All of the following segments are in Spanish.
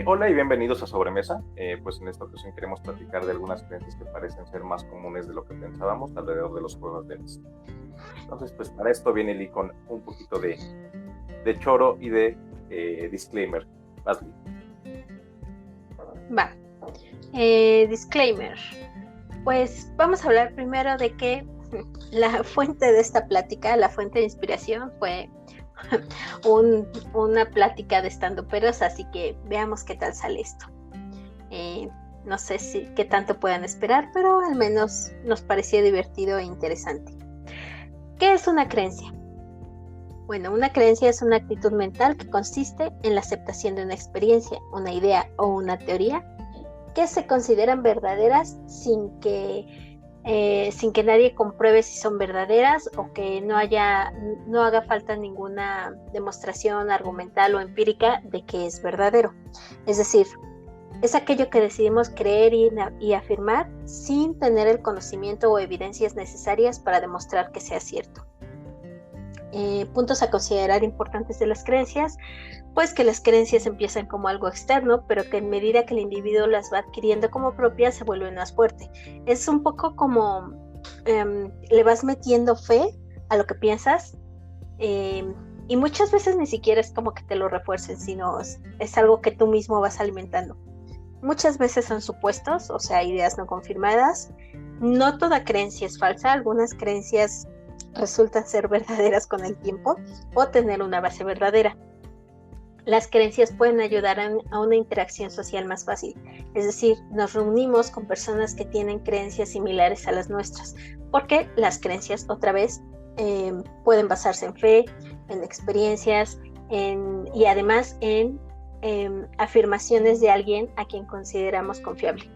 Hola y bienvenidos a Sobremesa. Pues en esta ocasión queremos platicar de algunas creencias que parecen ser más comunes de lo que pensábamos alrededor de los juegos de mesa. Entonces, pues para esto viene Lee con un poquito de choro y de disclaimer. Ashley. Va. Disclaimer. Pues vamos a hablar primero de que la fuente de esta plática, la fuente de inspiración fue una plática de estandoperos, así que veamos qué tal sale esto. No sé qué tanto puedan esperar, pero al menos nos pareció divertido e interesante. ¿Qué es una creencia? Bueno, una creencia es una actitud mental que consiste en la aceptación de una experiencia, una idea o una teoría que se consideran verdaderas sin que nadie compruebe si son verdaderas o que no haga falta ninguna demostración argumental o empírica de que es verdadero. Es decir, es aquello que decidimos creer y afirmar sin tener el conocimiento o evidencias necesarias para demostrar que sea cierto. Puntos a considerar importantes de las creencias, pues que las creencias empiezan como algo externo, pero que en medida que el individuo las va adquiriendo como propias se vuelven más fuerte. Es un poco como le vas metiendo fe a lo que piensas, y muchas veces ni siquiera es como que te lo refuercen, sino es algo que tú mismo vas alimentando. Muchas veces son supuestos, o sea, ideas no confirmadas. No toda creencia es falsa, algunas creencias resultan ser verdaderas con el tiempo o tener una base verdadera. Las creencias pueden ayudar a una interacción social más fácil, es decir, nos reunimos con personas que tienen creencias similares a las nuestras, porque las creencias, otra vez, pueden basarse en fe, en experiencias, y además en afirmaciones de alguien a quien consideramos confiable.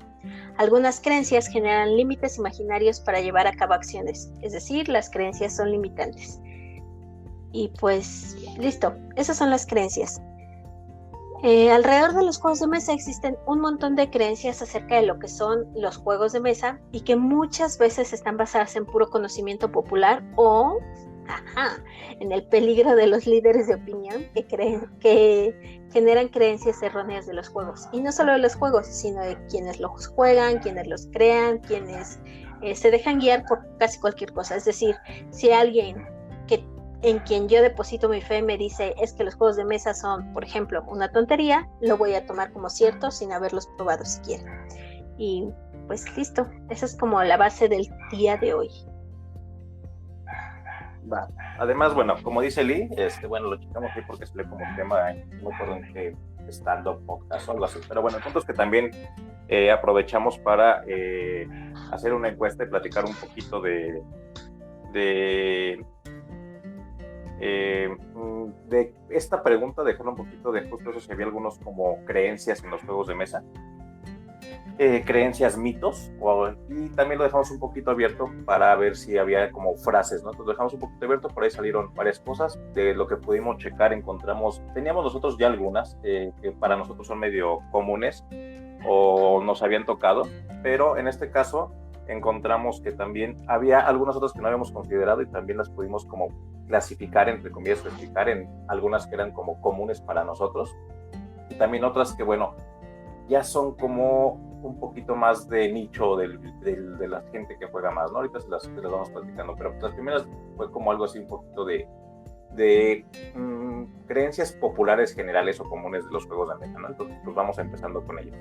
Algunas creencias generan límites imaginarios para llevar a cabo acciones, es decir, las creencias son limitantes. Y pues, listo, esas son las creencias. Alrededor de los juegos de mesa existen un montón de creencias acerca de lo que son los juegos de mesa y que muchas veces están basadas en puro conocimiento popular o en el peligro de los líderes de opinión que generan creencias erróneas de los juegos. Y no solo de los juegos, sino de quienes los juegan, quienes los crean, quienes se dejan guiar por casi cualquier cosa. Es decir, si alguien en quien yo deposito mi fe me dice es que los juegos de mesa son, por ejemplo, una tontería, lo voy a tomar como cierto sin haberlos probado siquiera. Y pues listo, esa es como la base del día de hoy. Va. Además, bueno, como dice Lee, bueno, lo checamos aquí porque se lee como tema, no recuerdo en qué stand-up podcast o algo así, pero bueno, el punto es que también aprovechamos para hacer una encuesta y platicar un poquito de esta pregunta, dejarlo un poquito de justo eso, si había algunos como creencias en los juegos de mesa, creencias, mitos, y también lo dejamos un poquito abierto para ver si había como frases, ¿no? Entonces lo dejamos un poquito abierto, por ahí salieron varias cosas, de lo que pudimos checar teníamos nosotros ya algunas que para nosotros son medio comunes o nos habían tocado, pero en este caso encontramos que también había algunas otras que no habíamos considerado y también las pudimos como clasificar, entre comillas, clasificar en algunas que eran como comunes para nosotros y también otras que, bueno, ya son como un poquito más de nicho de la gente que juega más, ¿no? Ahorita se las vamos platicando, pero las primeras fue como algo así un poquito de creencias populares generales o comunes de los juegos de mesa, ¿no? Entonces, pues vamos empezando con ellas.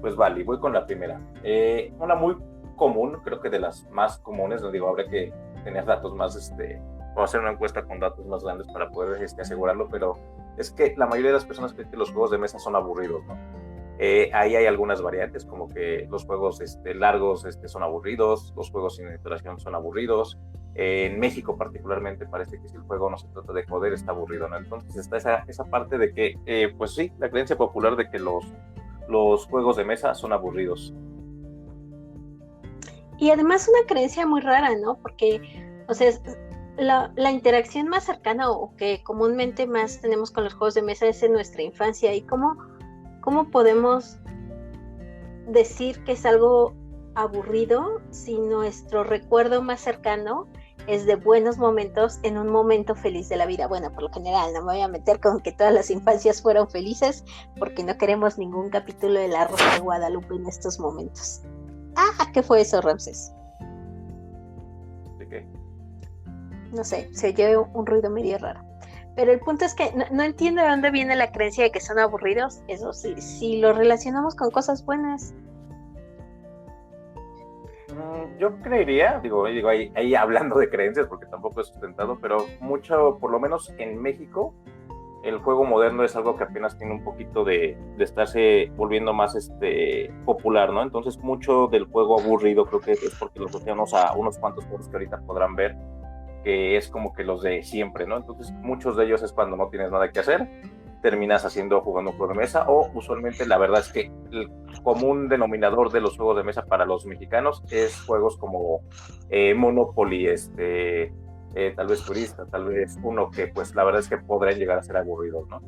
Pues vale, voy con la primera. Una muy común, creo que de las más comunes, no digo, habría que tener datos más, o hacer una encuesta con datos más grandes para poder asegurarlo, pero es que la mayoría de las personas creen que los juegos de mesa son aburridos, ¿no? Ahí hay algunas variantes, como que los juegos largos son aburridos, los juegos sin interacción son aburridos. En México particularmente parece que si el juego no se trata de joder, está aburrido, ¿no? Entonces está esa parte de que, pues sí, la creencia popular de que los juegos de mesa son aburridos. Y además una creencia muy rara, ¿no? Porque, o sea, la interacción más cercana o que comúnmente más tenemos con los juegos de mesa es en nuestra infancia. ¿Y cómo podemos decir que es algo aburrido si nuestro recuerdo más cercano es de buenos momentos en un momento feliz de la vida. Bueno, por lo general, no me voy a meter con que todas las infancias fueron felices, porque no queremos ningún capítulo de La Rosa de Guadalupe en estos momentos. Ah, ¿qué fue eso, Ramses? ¿De qué? No sé, se oyó un ruido medio raro. Pero el punto es que no entiendo de dónde viene la creencia de que son aburridos. Eso sí, si lo relacionamos con cosas buenas. Yo creería, digo ahí hablando de creencias, porque tampoco es sustentado, pero mucho, por lo menos en México, el juego moderno es algo que apenas tiene un poquito de estarse volviendo más popular, ¿no? Entonces mucho del juego aburrido creo que es porque lo asociamos a unos cuantos juegos que ahorita podrán ver, que es como que los de siempre, ¿no? Entonces muchos de ellos es cuando no tienes nada que hacer, terminas jugando un juego de mesa, o usualmente la verdad es que el común denominador de los juegos de mesa para los mexicanos es juegos como Monopoly, tal vez Turista, tal vez uno que pues la verdad es que podrían llegar a ser aburridos, ¿no?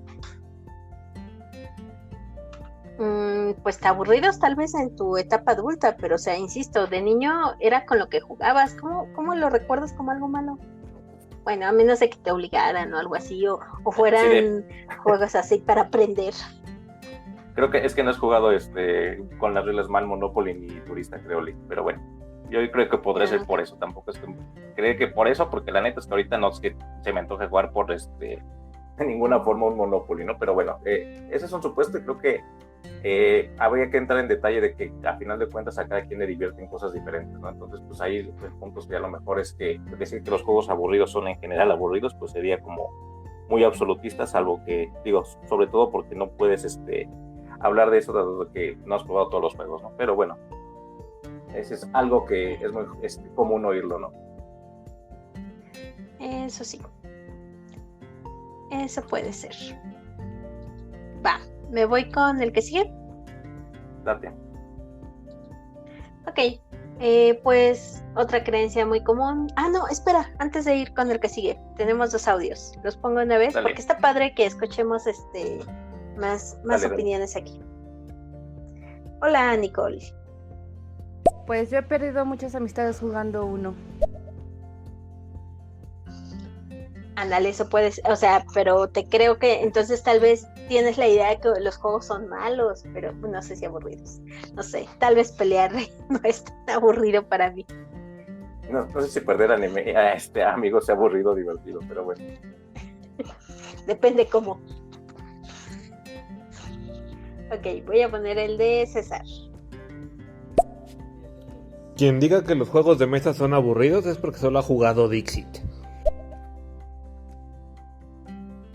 Pues aburridos tal vez en tu etapa adulta, pero o sea, insisto, de niño era con lo que jugabas. ¿Cómo lo recuerdas como algo malo? Bueno, a menos de que te obligaran o algo así, o fueran juegos así para aprender. Creo que es que no has jugado con las reglas mal Monopoly ni Turista, creo, pero bueno, yo creo que podría ser por eso, tampoco es que creo que por eso, porque la neta es que ahorita no es que se me antoje jugar por de ninguna forma un Monopoly, ¿no? Pero bueno, ese es un supuesto y creo que habría que entrar en detalle de que a final de cuentas a cada quien le divierten cosas diferentes, ¿no? Entonces pues ahí el punto sería a lo mejor es que decir que los juegos aburridos son en general aburridos pues sería como muy absolutista, salvo que digo, sobre todo porque no puedes hablar de eso dado que no has probado todos los juegos, ¿no? Pero bueno, ese es algo que es muy común oírlo, ¿no? Eso sí, eso puede ser. Va, me voy con el que sigue. Date. Ok, pues otra creencia muy común. Ah, no, espera, antes de ir con el que sigue, tenemos 2 audios. Los pongo una vez. Dale. Porque está padre que escuchemos más dale, opiniones dale. Aquí. Hola, Nicole. Pues yo he perdido muchas amistades jugando Uno. Ándale, eso puedes, o sea, pero te creo que entonces tal vez tienes la idea de que los juegos son malos, pero no sé si aburridos. No sé, tal vez pelear no es tan aburrido para mí. No sé si perder a amigos sea aburrido o divertido, pero bueno. Depende cómo. Ok, voy a poner el de César. Quien diga que los juegos de mesa son aburridos es porque solo ha jugado Dixit.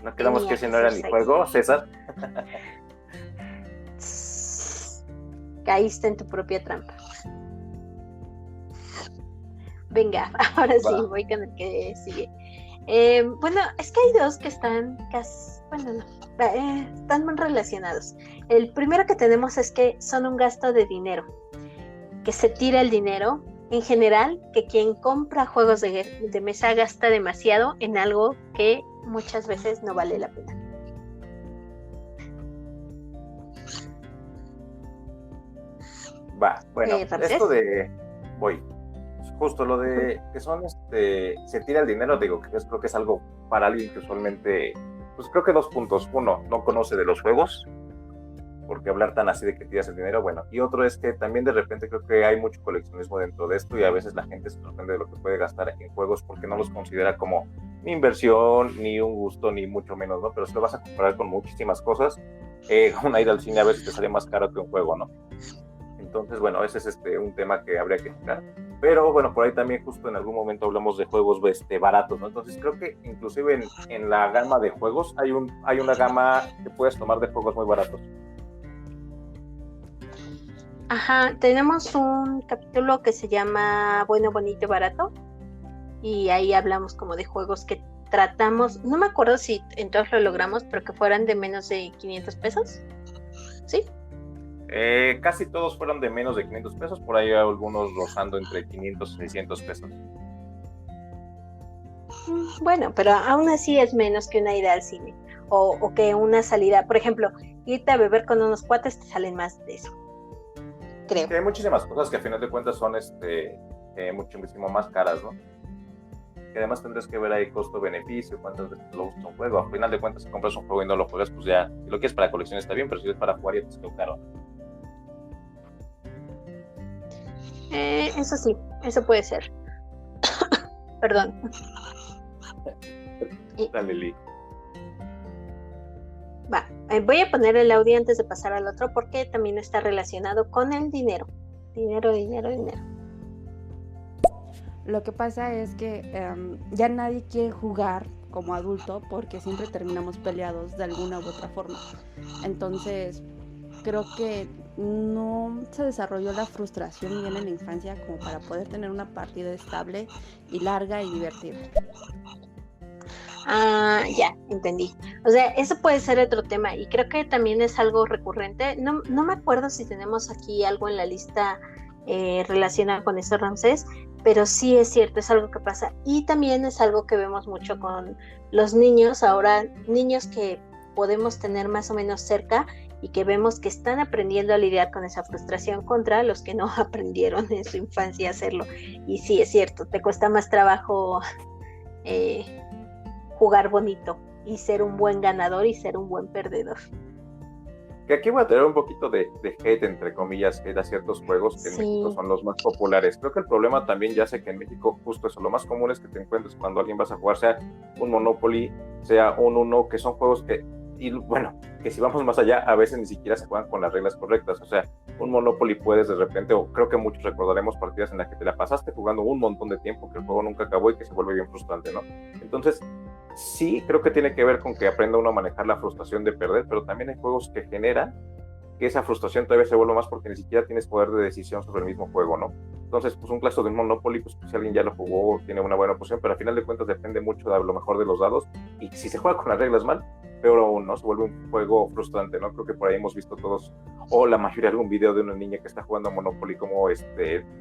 ¿No quedamos que ese no era ni juego, César? Caíste en tu propia trampa. Venga, ahora sí, voy con el que sigue. Bueno, es que hay 2 que están casi, bueno, no, están muy relacionados. El primero que tenemos es que son un gasto de dinero, que se tira el dinero. En general, que quien compra juegos de mesa gasta demasiado en algo que muchas veces no vale la pena. Va, bueno, esto de... Voy. Justo lo de que son, se tira el dinero, digo, que creo que es algo para alguien que usualmente, pues creo que 2 puntos. Uno, no conoce de los juegos, porque hablar tan así de que tiras el dinero, bueno, y otro es que también de repente creo que hay mucho coleccionismo dentro de esto y a veces la gente se sorprende de lo que puede gastar en juegos porque no los considera como ni inversión, ni un gusto, ni mucho menos, ¿no? Pero si lo vas a comparar con muchísimas cosas, una ida al cine a veces te sale más caro que un juego, ¿no? Entonces, bueno, ese es un tema que habría que tocar. Pero bueno, por ahí también justo en algún momento hablamos de juegos baratos, ¿no? Entonces creo que inclusive en la gama de juegos hay una gama que puedes tomar de juegos muy baratos. Ajá, tenemos un capítulo que se llama Bueno, Bonito y Barato, y ahí hablamos como de juegos que tratamos, no me acuerdo si entonces lo logramos, pero que fueran de menos de 500 pesos, ¿sí? Casi todos fueron de menos de 500 pesos, por ahí hay algunos rozando entre 500 y 600 pesos. Bueno, pero aún así es menos que una ida al cine, o que una salida, por ejemplo, irte a beber con unos cuates te salen más de eso. Creo. Hay muchísimas cosas que a final de cuentas son muchísimo más caras, ¿no? que además tendrás que ver ahí costo-beneficio, cuántas veces lo usas un juego. A final de cuentas, si compras un juego y no lo juegas, pues ya, si lo quieres para colección está bien, pero si es para jugar ya te quedó caro. Eso sí, eso puede ser. Perdón. Dale, Lee. Va, voy a poner el audio antes de pasar al otro porque también está relacionado con el dinero. Dinero. Lo que pasa es que ya nadie quiere jugar como adulto porque siempre terminamos peleados de alguna u otra forma. Entonces, creo que no se desarrolló la frustración bien en la infancia como para poder tener una partida estable y larga y divertida. Ah, ya, entendí. O sea, eso puede ser otro tema y creo que también es algo recurrente. No me acuerdo si tenemos aquí algo en la lista relacionado con eso, Ramsés, pero sí es cierto, es algo que pasa y también es algo que vemos mucho con los niños, ahora niños que podemos tener más o menos cerca y que vemos que están aprendiendo a lidiar con esa frustración contra los que no aprendieron en su infancia a hacerlo. Y sí, es cierto, te cuesta más trabajo jugar bonito y ser un buen ganador y ser un buen perdedor. Que aquí voy a tener un poquito de hate, entre comillas, hate a ciertos juegos que en México son los más populares. Creo que el problema también, ya sé que en México justo eso, lo más común es que te encuentres cuando alguien vas a jugar, sea un Monopoly, sea un Uno, que son juegos que, y bueno, que si vamos más allá, a veces ni siquiera se juegan con las reglas correctas. O sea, un Monopoly puedes de repente, o creo que muchos recordaremos partidas en las que te la pasaste jugando un montón de tiempo, que el juego nunca acabó y que se vuelve bien frustrante, ¿no? Entonces, sí, creo que tiene que ver con que aprenda uno a manejar la frustración de perder, pero también hay juegos que generan que esa frustración todavía se vuelve más porque ni siquiera tienes poder de decisión sobre el mismo juego, ¿no? Entonces, pues un caso de un Monopoly, pues si alguien ya lo jugó, tiene una buena posición, pero al final de cuentas depende mucho de lo mejor de los dados, y si se juega con las reglas mal, peor aún, ¿no? Se vuelve un juego frustrante, ¿no? Creo que por ahí hemos visto todos, o la mayoría, algún video de una niña que está jugando a Monopoly, cómo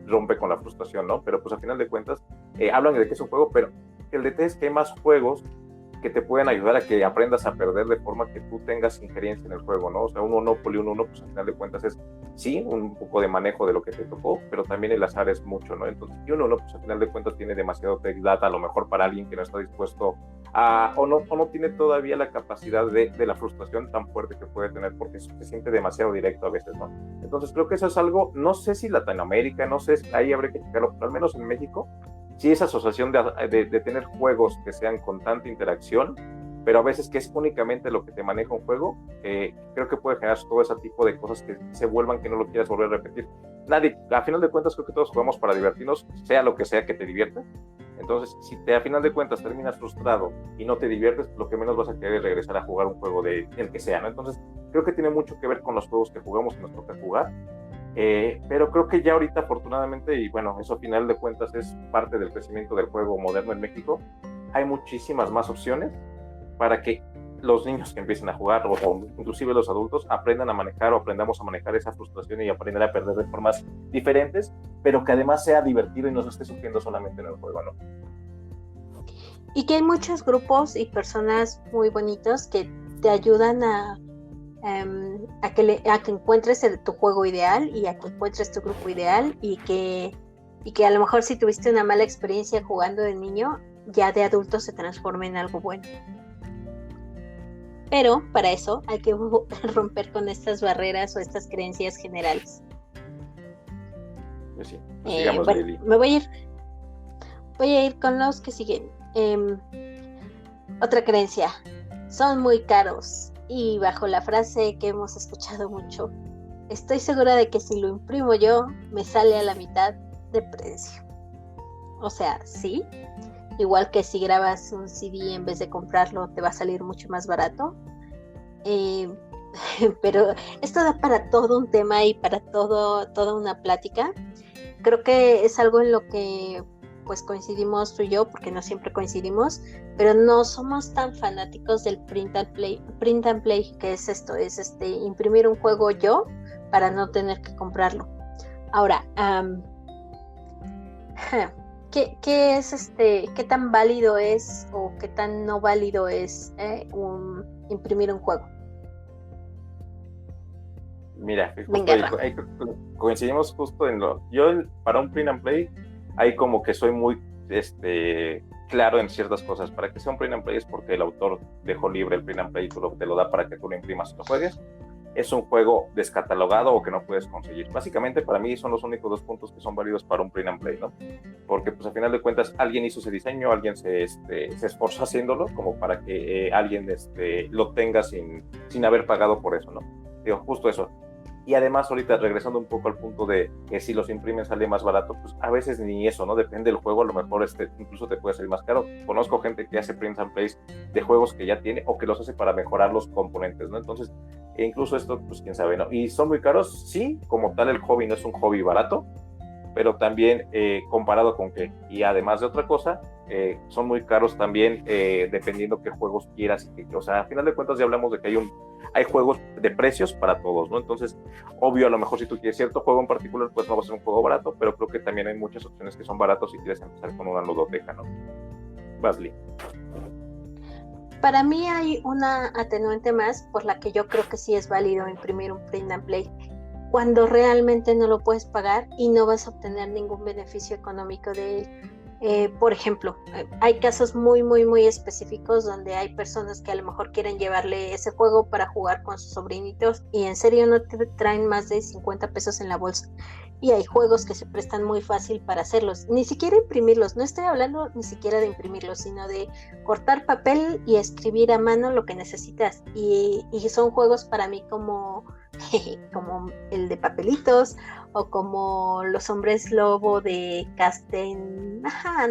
rompe con la frustración, ¿no? Pero pues al final de cuentas, hablan de que es un juego, pero el detalle es que hay más juegos que te pueden ayudar a que aprendas a perder de forma que tú tengas injerencia en el juego, ¿no? O sea, un Monopoly, un Uno, pues al final de cuentas es, sí, un poco de manejo de lo que te tocó, pero también el azar es mucho, ¿no? Entonces, y un Uno, pues al final de cuentas tiene demasiado tech data, a lo mejor para alguien que no está dispuesto a, o no tiene todavía la capacidad de la frustración tan fuerte que puede tener, porque se siente demasiado directo a veces, ¿no? Entonces, creo que eso es algo, no sé si Latinoamérica, no sé, ahí habría que checarlo, pero al menos en México, sí, esa asociación de tener juegos que sean con tanta interacción, pero a veces que es únicamente lo que te maneja un juego, creo que puede generar todo ese tipo de cosas que se vuelvan que no lo quieras volver a repetir. Nadie, a final de cuentas, creo que todos jugamos para divertirnos, sea lo que sea que te divierta. Entonces, si a final de cuentas terminas frustrado y no te diviertes, lo que menos vas a querer es regresar a jugar un juego de el que sea, ¿no? Entonces, creo que tiene mucho que ver con los juegos que jugamos y nos toca jugar. Pero creo que ya ahorita afortunadamente, y bueno, eso a final de cuentas es parte del crecimiento del juego moderno en México, hay muchísimas más opciones para que los niños que empiecen a jugar o inclusive los adultos aprendan a manejar o aprendamos a manejar esa frustración y aprender a perder de formas diferentes, pero que además sea divertido y no se esté sufriendo solamente en el juego, ¿no? Y que hay muchos grupos y personas muy bonitos que te ayudan a que encuentres tu juego ideal y a que encuentres tu grupo ideal y que a lo mejor si tuviste una mala experiencia jugando de niño, ya de adulto se transforme en algo bueno. Pero para eso hay que romper con estas barreras o estas creencias generales. Pues sí, pues sigamos, bueno, Lili. me voy a ir con los que siguen. Otra creencia, son muy caros. Y bajo la frase que hemos escuchado mucho, estoy segura de que si lo imprimo yo, me sale a la mitad de precio. O sea, sí, igual que si grabas un CD en vez de comprarlo, te va a salir mucho más barato. Pero esto da para todo un tema y para toda una plática. Creo que es algo en lo que pues coincidimos tú y yo, porque no siempre coincidimos, pero no somos tan fanáticos del print and play, que es esto, es imprimir un juego yo para no tener que comprarlo. Ahora, ¿qué es qué tan válido es o qué tan no válido es imprimir un juego? Mira, coincidimos justo en yo para un print and play, ahí como que soy muy claro en ciertas cosas. Para que sea un print and play es porque el autor dejó libre el print and play y te lo da para que tú lo imprimas y lo juegues. Es un juego descatalogado o que no puedes conseguir. Básicamente para mí son los únicos dos puntos que son válidos para un print and play, ¿no? Porque pues al final de cuentas alguien hizo ese diseño, alguien se esforzó haciéndolo como para que alguien lo tenga sin haber pagado por eso, ¿no? Digo, justo eso. Y además ahorita regresando un poco al punto de que si los imprimen sale más barato, pues a veces ni eso, ¿no? Depende del juego, a lo mejor incluso te puede salir más caro. Conozco gente que hace prints and plays de juegos que ya tiene o que los hace para mejorar los componentes, ¿no? Entonces, incluso esto, pues quién sabe, ¿no? Y son muy caros, sí, como tal el hobby no es un hobby barato, pero también comparado con qué. Y además de otra cosa, son muy caros también dependiendo qué juegos quieras. O sea, a final de cuentas ya hablamos de que hay juegos de precios para todos, ¿no? Entonces, obvio, a lo mejor si tú quieres cierto juego en particular, pues no va a ser un juego barato, pero creo que también hay muchas opciones que son baratos si quieres empezar con una ludoteca, ¿no? Basley. Para mí hay una atenuante más por la que yo creo que sí es válido imprimir un print and play cuando realmente no lo puedes pagar y no vas a obtener ningún beneficio económico de él. Por ejemplo, hay casos muy, muy, muy específicos donde hay personas que a lo mejor quieren llevarle ese juego para jugar con sus sobrinitos y en serio no te traen más de 50 pesos en la bolsa. Y hay juegos que se prestan muy fácil para hacerlos. Ni siquiera imprimirlos, no estoy hablando ni siquiera de imprimirlos, sino de cortar papel y escribir a mano lo que necesitas. Y son juegos para mí como el de papelitos o como los hombres lobo de Casten,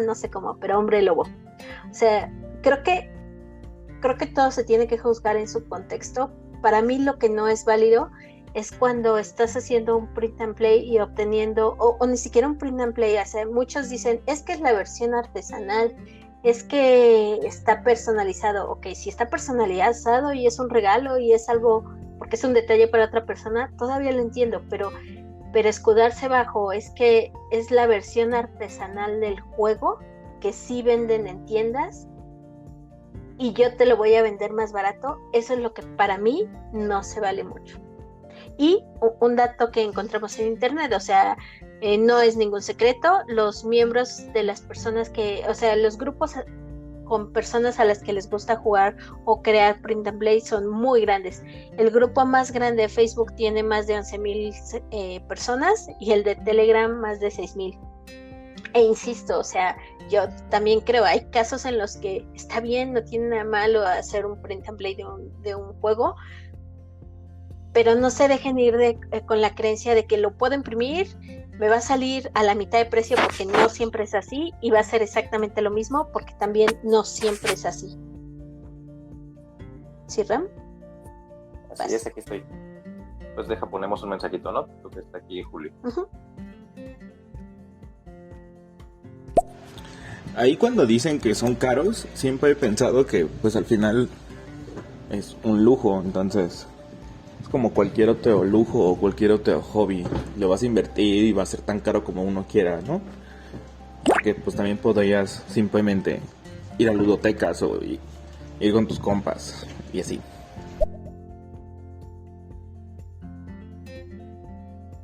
no sé cómo, pero hombre lobo. O sea, creo que todo se tiene que juzgar en su contexto. Para mí lo que no es válido es cuando estás haciendo un print and play y obteniendo, o ni siquiera un print and play, o sea, muchos dicen, es que es la versión artesanal, es que está personalizado. Ok, si está personalizado y es un regalo y es algo, porque es un detalle para otra persona, todavía lo entiendo, pero escudarse bajo, es que es la versión artesanal del juego, que sí venden en tiendas, y yo te lo voy a vender más barato, eso es lo que para mí no se vale mucho. Y un dato que encontramos en internet, o sea, no es ningún secreto, los miembros de las personas los grupos con personas a las que les gusta jugar o crear print and play son muy grandes. El grupo más grande de Facebook tiene más de 11,000 personas y el de Telegram más de 6,000. E insisto, o sea, yo también creo, hay casos en los que está bien, no tiene nada malo hacer un print and play de un juego, pero no se dejen ir con la creencia de que lo puedo imprimir, me va a salir a la mitad de precio, porque no siempre es así, y va a ser exactamente lo mismo porque también no siempre es así. ¿Sí, Ram? Así es, aquí estoy. Pues ponemos un mensajito, ¿no? Tú que está aquí, Julio. Uh-huh. Ahí cuando dicen que son caros, siempre he pensado que pues al final es un lujo, entonces es como cualquier otro lujo o cualquier otro hobby, lo vas a invertir y va a ser tan caro como uno quiera, ¿no? Que pues también podrías simplemente ir a ludotecas o ir con tus compas y así.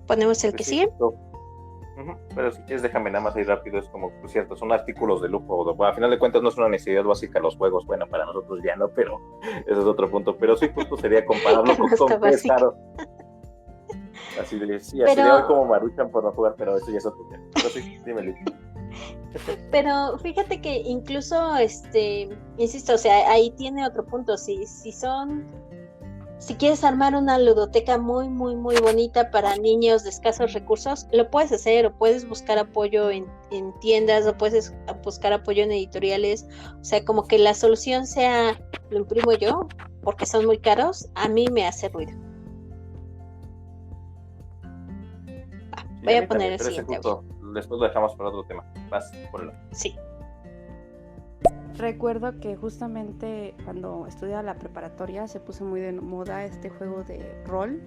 ¿Ponemos el que sigue? Pero si quieres déjame nada más ahí rápido, es como, pues cierto, son artículos de lujo, bueno, a final de cuentas no es una necesidad básica los juegos, bueno, para nosotros ya no, pero ese es otro punto, pero sí justo sería compararlo con qué es caro. Así de, sí, así de hoy como maruchan por no jugar, pero eso ya es otro tema. Pero sí, dime, Liz. Pero fíjate que incluso, insisto, o sea, ahí tiene otro punto, si quieres armar una ludoteca muy, muy, muy bonita para niños de escasos recursos, lo puedes hacer, o puedes buscar apoyo en tiendas, o puedes buscar apoyo en editoriales. O sea, como que la solución sea, lo imprimo yo, porque son muy caros, a mí me hace ruido. Voy a poner el siguiente. Después lo dejamos para otro tema. Vas, ponlo. Sí. Recuerdo que justamente cuando estudiaba la preparatoria se puso muy de moda este juego de rol,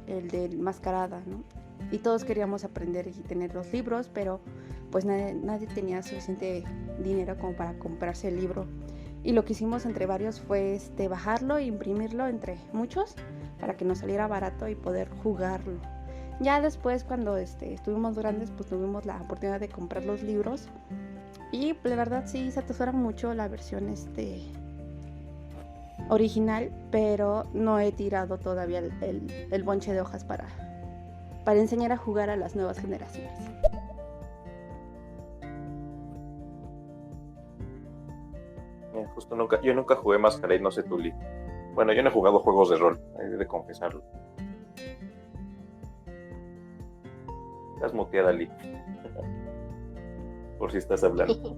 el de mascarada, ¿no? Y todos queríamos aprender y tener los libros, pero pues nadie tenía suficiente dinero como para comprarse el libro. Y lo que hicimos entre varios fue bajarlo e imprimirlo entre muchos para que nos saliera barato y poder jugarlo. Ya después, cuando estuvimos grandes, pues tuvimos la oportunidad de comprar los libros. Y la verdad sí se atesora mucho la versión original, pero no he tirado todavía el bonche de hojas para enseñar a jugar a las nuevas generaciones. Justo yo nunca jugué Masquerade, no sé tú, Lee. Bueno, yo no he jugado juegos de rol, he de confesarlo. Estás muteada, Lee. Por si estás hablando.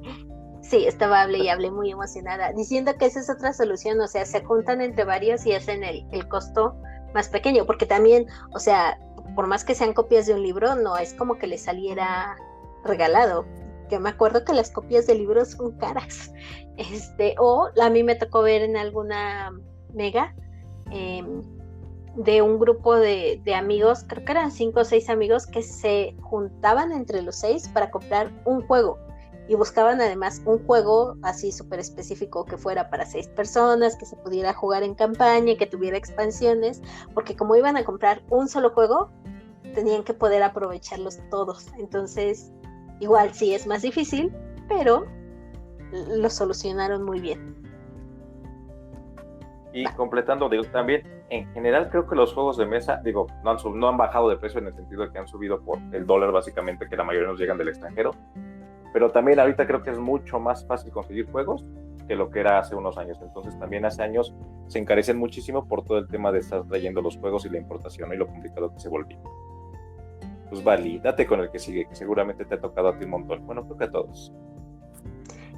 Sí, estaba hable y hablé muy emocionada, diciendo que esa es otra solución, o sea, se juntan entre varios y hacen el costo más pequeño, porque también, o sea, por más que sean copias de un libro, no es como que le saliera regalado. Yo me acuerdo que las copias de libros son caras. O a mí me tocó ver en alguna mega de un grupo de amigos, creo que eran 5 o 6 amigos que se juntaban entre los 6 para comprar un juego y buscaban además un juego así súper específico que fuera para 6 personas, que se pudiera jugar en campaña, que tuviera expansiones, porque como iban a comprar un solo juego, tenían que poder aprovecharlos todos. Entonces, igual sí es más difícil, pero lo solucionaron muy bien. Y completando, digo, también, en general creo que los juegos de mesa, digo, no han bajado de precio en el sentido de que han subido por el dólar básicamente, que la mayoría nos llegan del extranjero, pero también ahorita creo que es mucho más fácil conseguir juegos que lo que era hace unos años. Entonces también hace años se encarecen muchísimo por todo el tema de estar trayendo los juegos y la importación, ¿no? Y lo complicado que se volvió. Pues valídate con el que sigue, que seguramente te ha tocado a ti un montón. Bueno, creo que a todos.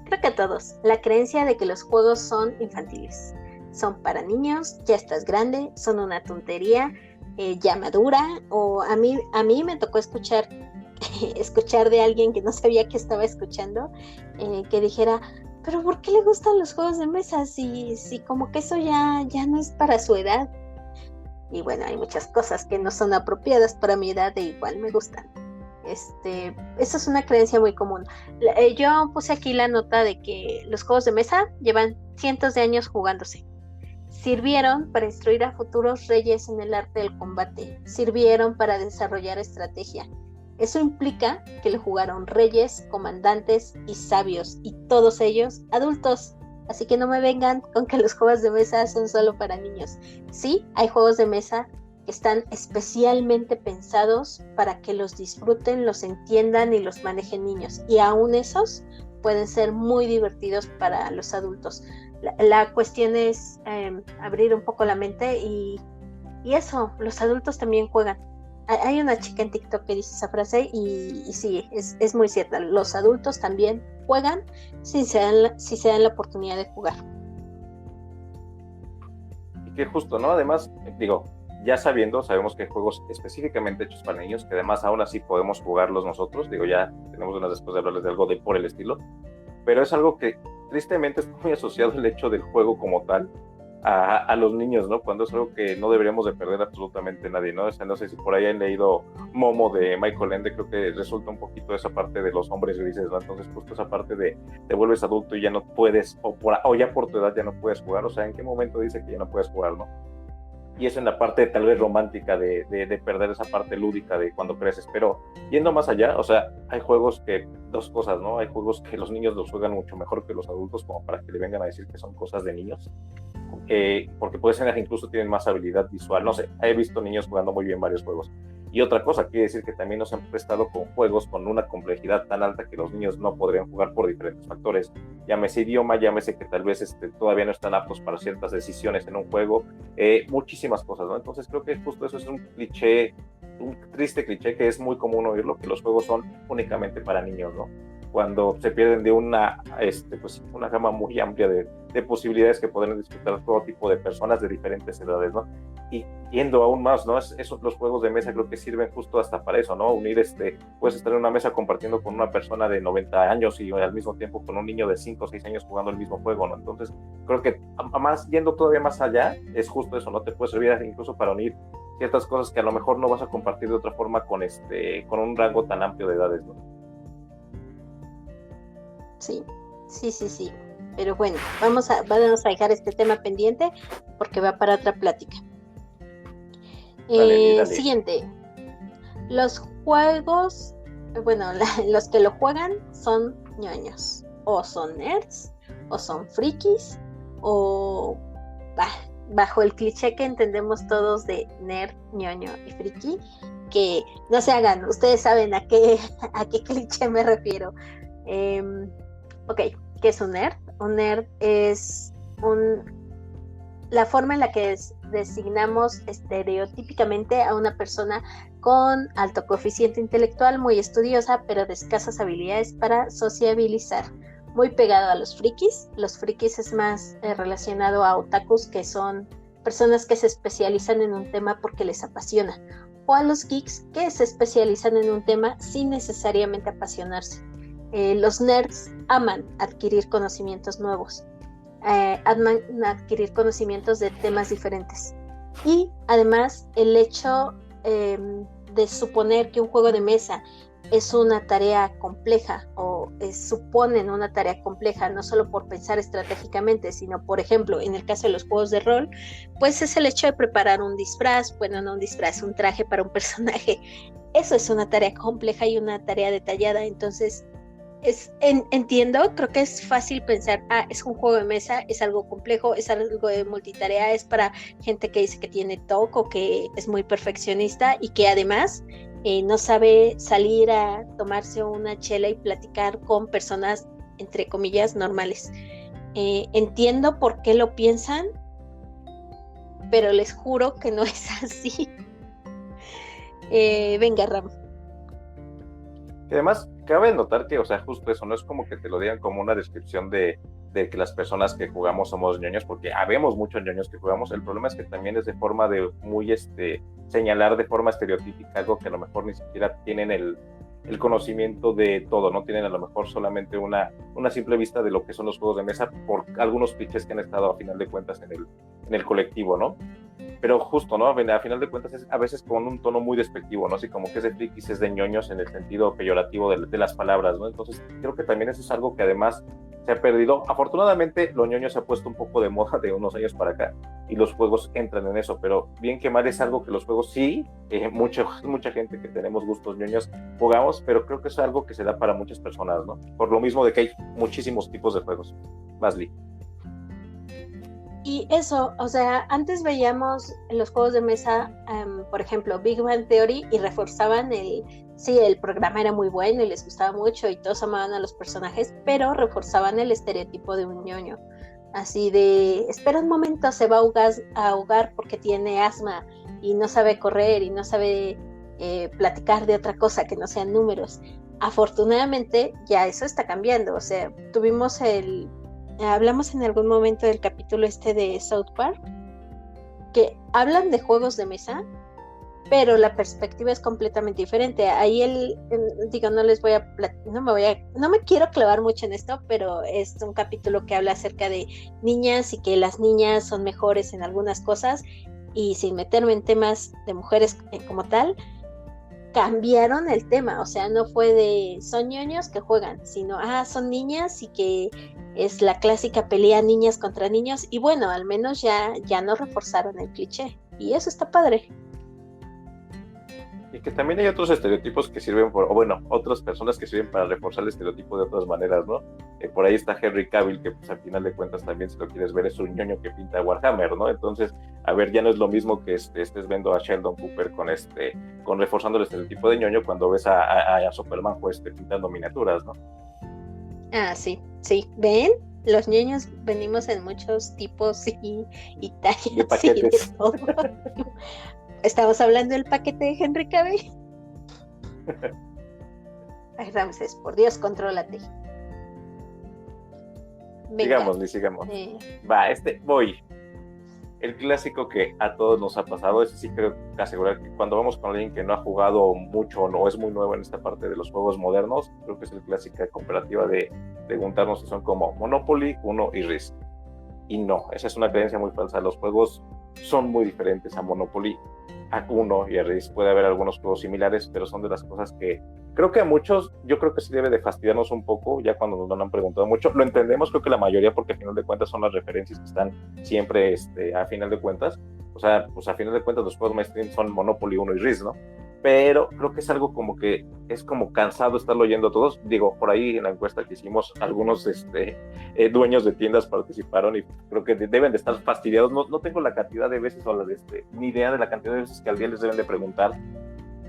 Creo que a todos. La creencia de que los juegos son infantiles. Son para niños, ya estás grande, son una tontería, ya madura. O a mí me tocó escuchar de alguien que no sabía que estaba escuchando, que dijera, pero ¿por qué le gustan los juegos de mesa? Si como que eso ya no es para su edad. Y bueno, hay muchas cosas que no son apropiadas para mi edad e igual me gustan. Eso es una creencia muy común. Yo puse aquí la nota de que los juegos de mesa llevan cientos de años jugándose. Sirvieron para instruir a futuros reyes en el arte del combate. Sirvieron para desarrollar estrategia. Eso implica que lo jugaron reyes, comandantes y sabios, y todos ellos adultos. Así que no me vengan con que los juegos de mesa son solo para niños. Sí, hay juegos de mesa que están especialmente pensados para que los disfruten, los entiendan y los manejen niños. Y aún esos pueden ser muy divertidos para los adultos. La cuestión es abrir un poco la mente y eso, los adultos también juegan. Hay una chica en TikTok que dice esa frase y sí, es muy cierta. Los adultos también juegan si se dan la oportunidad de jugar. Y que justo, ¿no? Además, digo, ya sabemos que hay juegos específicamente hechos para niños, que además aún así podemos jugarlos nosotros. Digo, ya tenemos unas después de hablarles de algo por el estilo. Pero es algo que tristemente está muy asociado el hecho del juego como tal a los niños, ¿no? Cuando es algo que no deberíamos de perder absolutamente nadie, ¿no? O sea, no sé si por ahí han leído Momo de Michael Ende, creo que resulta un poquito esa parte de los hombres grises, ¿no? Entonces justo esa parte de te vuelves adulto y ya no puedes, o ya por tu edad ya no puedes jugar, o sea, ¿en qué momento dice que ya no puedes jugar, no? Y eso en la parte tal vez romántica de perder esa parte lúdica de cuando creces, pero yendo más allá, o sea, hay juegos que, dos cosas, ¿no? Hay juegos que los niños los juegan mucho mejor que los adultos, como para que le vengan a decir que son cosas de niños, porque puede ser que incluso tienen más habilidad visual, no sé, he visto niños jugando muy bien varios juegos. Y otra cosa, quiere decir que también nos han prestado con juegos con una complejidad tan alta que los niños no podrían jugar por diferentes factores, llámese idioma, llámese que tal vez todavía no están aptos para ciertas decisiones en un juego, muchísimas cosas, ¿no? Entonces creo que justo eso es un cliché, un triste cliché que es muy común oírlo, que los juegos son únicamente para niños, ¿no? Cuando se pierden de una gama muy amplia de posibilidades que podrán disfrutar todo tipo de personas de diferentes edades, ¿no? Y yendo aún más, ¿no? Los juegos de mesa creo que sirven justo hasta para eso, ¿no? Unir, puedes estar en una mesa compartiendo con una persona de 90 años y al mismo tiempo con un niño de 5 o 6 años jugando el mismo juego, ¿no? Entonces, creo que yendo todavía más allá, es justo eso, ¿no? Te puede servir incluso para unir ciertas cosas que a lo mejor no vas a compartir de otra forma con un rango tan amplio de edades, ¿no? Sí. Pero bueno, vamos a dejar este tema pendiente porque va para otra plática. Dale. Siguiente. Los juegos bueno, los que lo juegan son ñoños, o son nerds, o son frikis, o bajo el cliché que entendemos todos de nerd, ñoño y friki, que no se hagan, ustedes saben a qué cliché me refiero. Ok, ¿qué es un nerd? Un nerd es la forma en la que designamos estereotípicamente a una persona con alto coeficiente intelectual, muy estudiosa, pero de escasas habilidades para sociabilizar. Muy pegado a los frikis. Los frikis es más relacionado a otakus, que son personas que se especializan en un tema porque les apasiona. O a los geeks, que se especializan en un tema sin necesariamente apasionarse. Los nerds aman adquirir conocimientos nuevos. Aman adquirir conocimientos de temas diferentes. Y además el hecho de suponer que un juego de mesa es una tarea compleja o suponen una tarea compleja, no solo por pensar estratégicamente, sino por ejemplo en el caso de los juegos de rol, pues es el hecho de preparar un disfraz, bueno, no un disfraz, un traje para un personaje. Eso es una tarea compleja y una tarea detallada. Entonces entiendo, creo que es fácil pensar, es un juego de mesa, es algo complejo, es algo de multitarea, es para gente que dice que tiene TOC o que es muy perfeccionista y que además no sabe salir a tomarse una chela y platicar con personas, entre comillas, normales. Entiendo por qué lo piensan, pero les juro que no es así. Venga, Ram. Y además, cabe notar que, o sea, justo eso, no es como que te lo digan como una descripción de que las personas que jugamos somos ñoños, porque habemos muchos ñoños que jugamos. El problema es que también es de forma de muy, señalar de forma estereotípica algo que a lo mejor ni siquiera tienen el conocimiento de todo, no tienen a lo mejor solamente una simple vista de lo que son los juegos de mesa por algunos clichés que han estado a final de cuentas en el colectivo, ¿no? Pero justo, ¿no? A final de cuentas es a veces con un tono muy despectivo, ¿no? Así como que es de frikis, es de ñoños en el sentido peyorativo de las palabras, ¿no? Entonces creo que también eso es algo que además se ha perdido. Afortunadamente, lo ñoño se ha puesto un poco de moda de unos años para acá y los juegos entran en eso, pero bien que mal es algo que los juegos sí, mucha gente que tenemos gustos ñoños jugamos, pero creo que es algo que se da para muchas personas, ¿no? Por lo mismo de que hay muchísimos tipos de juegos. Vasly. Y eso, o sea, antes veíamos en los juegos de mesa, por ejemplo, Big Bang Theory, y reforzaban el programa era muy bueno y les gustaba mucho y todos amaban a los personajes, pero reforzaban el estereotipo de un ñoño. Así de, espera un momento, se va a ahogar porque tiene asma y no sabe correr y no sabe platicar de otra cosa que no sean números. Afortunadamente ya eso está cambiando, o sea, hablamos en algún momento del capítulo de South Park, que hablan de juegos de mesa, pero la perspectiva es completamente diferente. Ahí no me quiero clavar mucho en esto, pero es un capítulo que habla acerca de niñas y que las niñas son mejores en algunas cosas, y sin meterme en temas de mujeres como tal, cambiaron el tema, o sea, no fue de son ñoños que juegan, sino son niñas y que es la clásica pelea niñas contra niños, y bueno, al menos ya no reforzaron el cliché, y eso está padre. Y que también hay otros estereotipos que sirven otras personas que sirven para reforzar el estereotipo de otras maneras, ¿no? Por ahí está Henry Cavill, que pues al final de cuentas también, si lo quieres ver, es un ñoño que pinta Warhammer, ¿no? Entonces, a ver, ya no es lo mismo que estés viendo a Sheldon Cooper con reforzando el estereotipo de ñoño cuando ves a Superman pintando miniaturas, ¿no? Sí, ¿ven? Los ñoños venimos en muchos tipos y tallas de paquetes. Y de todo. ¿Estamos hablando del paquete de Henry Cavill? Ay, Ramses, por Dios, contrólate. Venga. Sigamos. Voy. El clásico que a todos nos ha pasado, ese sí creo que asegurar que cuando vamos con alguien que no ha jugado mucho o no es muy nuevo en esta parte de los juegos modernos, creo que es el clásica comparativa de preguntarnos si son como Monopoly, Uno y Risk. Y no, esa es una creencia muy falsa. Los juegos son muy diferentes a Monopoly, a Uno y a Risk. Puede haber algunos juegos similares, pero son de las cosas que creo que a muchos, yo creo que sí debe de fastidiarnos un poco, ya cuando nos lo han preguntado mucho. Lo entendemos, creo que la mayoría, porque a final de cuentas son las referencias que están siempre a final de cuentas. O sea, pues a final de cuentas los juegos mainstream son Monopoly, Uno y Risk, ¿no? pero creo que es algo como que es como cansado estarlo oyendo todos. Digo, por ahí en la encuesta que hicimos, algunos dueños de tiendas participaron y creo que deben de estar fastidiados. No tengo la cantidad de veces o ni idea de la cantidad de veces que al día les deben de preguntar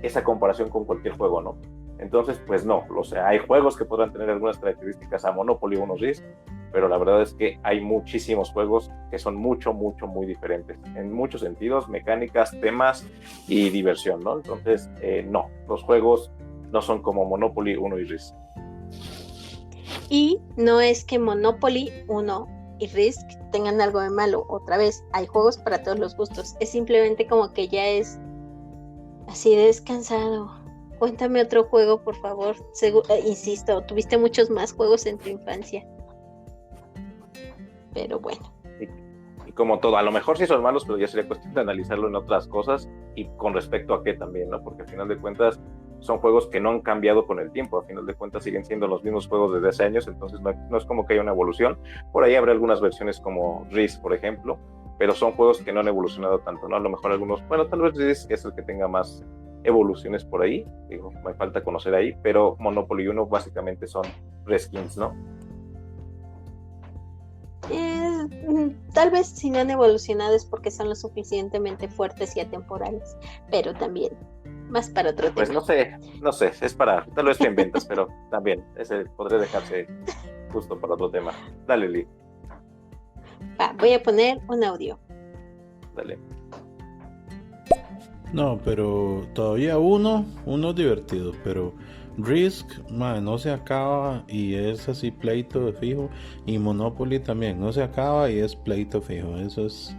esa comparación con cualquier juego, ¿no? Entonces, pues no, o sea, hay juegos que podrán tener algunas características a Monopoly 1 Risk, pero la verdad es que hay muchísimos juegos que son muy diferentes, en muchos sentidos, mecánicas, temas y diversión, ¿no? Entonces, no, los juegos no son como Monopoly 1 y Risk. Y no es que Monopoly 1 y Risk tengan algo de malo, otra vez, hay juegos para todos los gustos, es simplemente como que ya es así de descansado. Cuéntame otro juego, por favor. Insisto, tuviste muchos más juegos en tu infancia. Pero bueno. Y como todo, a lo mejor sí son malos, pero ya sería cuestión de analizarlo en otras cosas y con respecto a qué también, ¿no? Porque al final de cuentas son juegos que no han cambiado con el tiempo. Al final de cuentas siguen siendo los mismos juegos desde hace años, entonces no es como que haya una evolución. Por ahí habrá algunas versiones como Risk, por ejemplo, pero son juegos que no han evolucionado tanto, ¿no? A lo mejor algunos, bueno, tal vez Risk es el que tenga más evoluciones por ahí, digo, me falta conocer ahí, pero Monopoly 1 básicamente son reskins, ¿no? Tal vez si no han evolucionado es porque son lo suficientemente fuertes y atemporales, pero también más para otro pues tema. No sé, es para, tal vez te inventas, pero también ese podría dejarse justo para otro tema. Dale, Lee. Voy a poner un audio. Dale. No, pero todavía uno es divertido, pero Risk, no se acaba y es así pleito de fijo, y Monopoly también no se acaba y es pleito fijo, eso es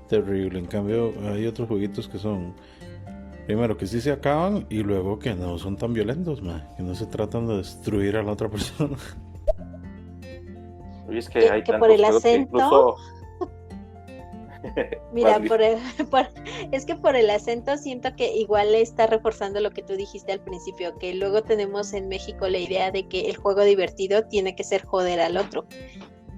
terrible. En cambio hay otros jueguitos que son, primero que sí se acaban y luego que no son tan violentos, que no se tratan de destruir a la otra persona. Oye, es que hay que tantos por el juegos que acento incluso... Mira, es que por el acento siento que igual le está reforzando lo que tú dijiste al principio, que luego tenemos en México la idea de que el juego divertido tiene que ser joder al otro.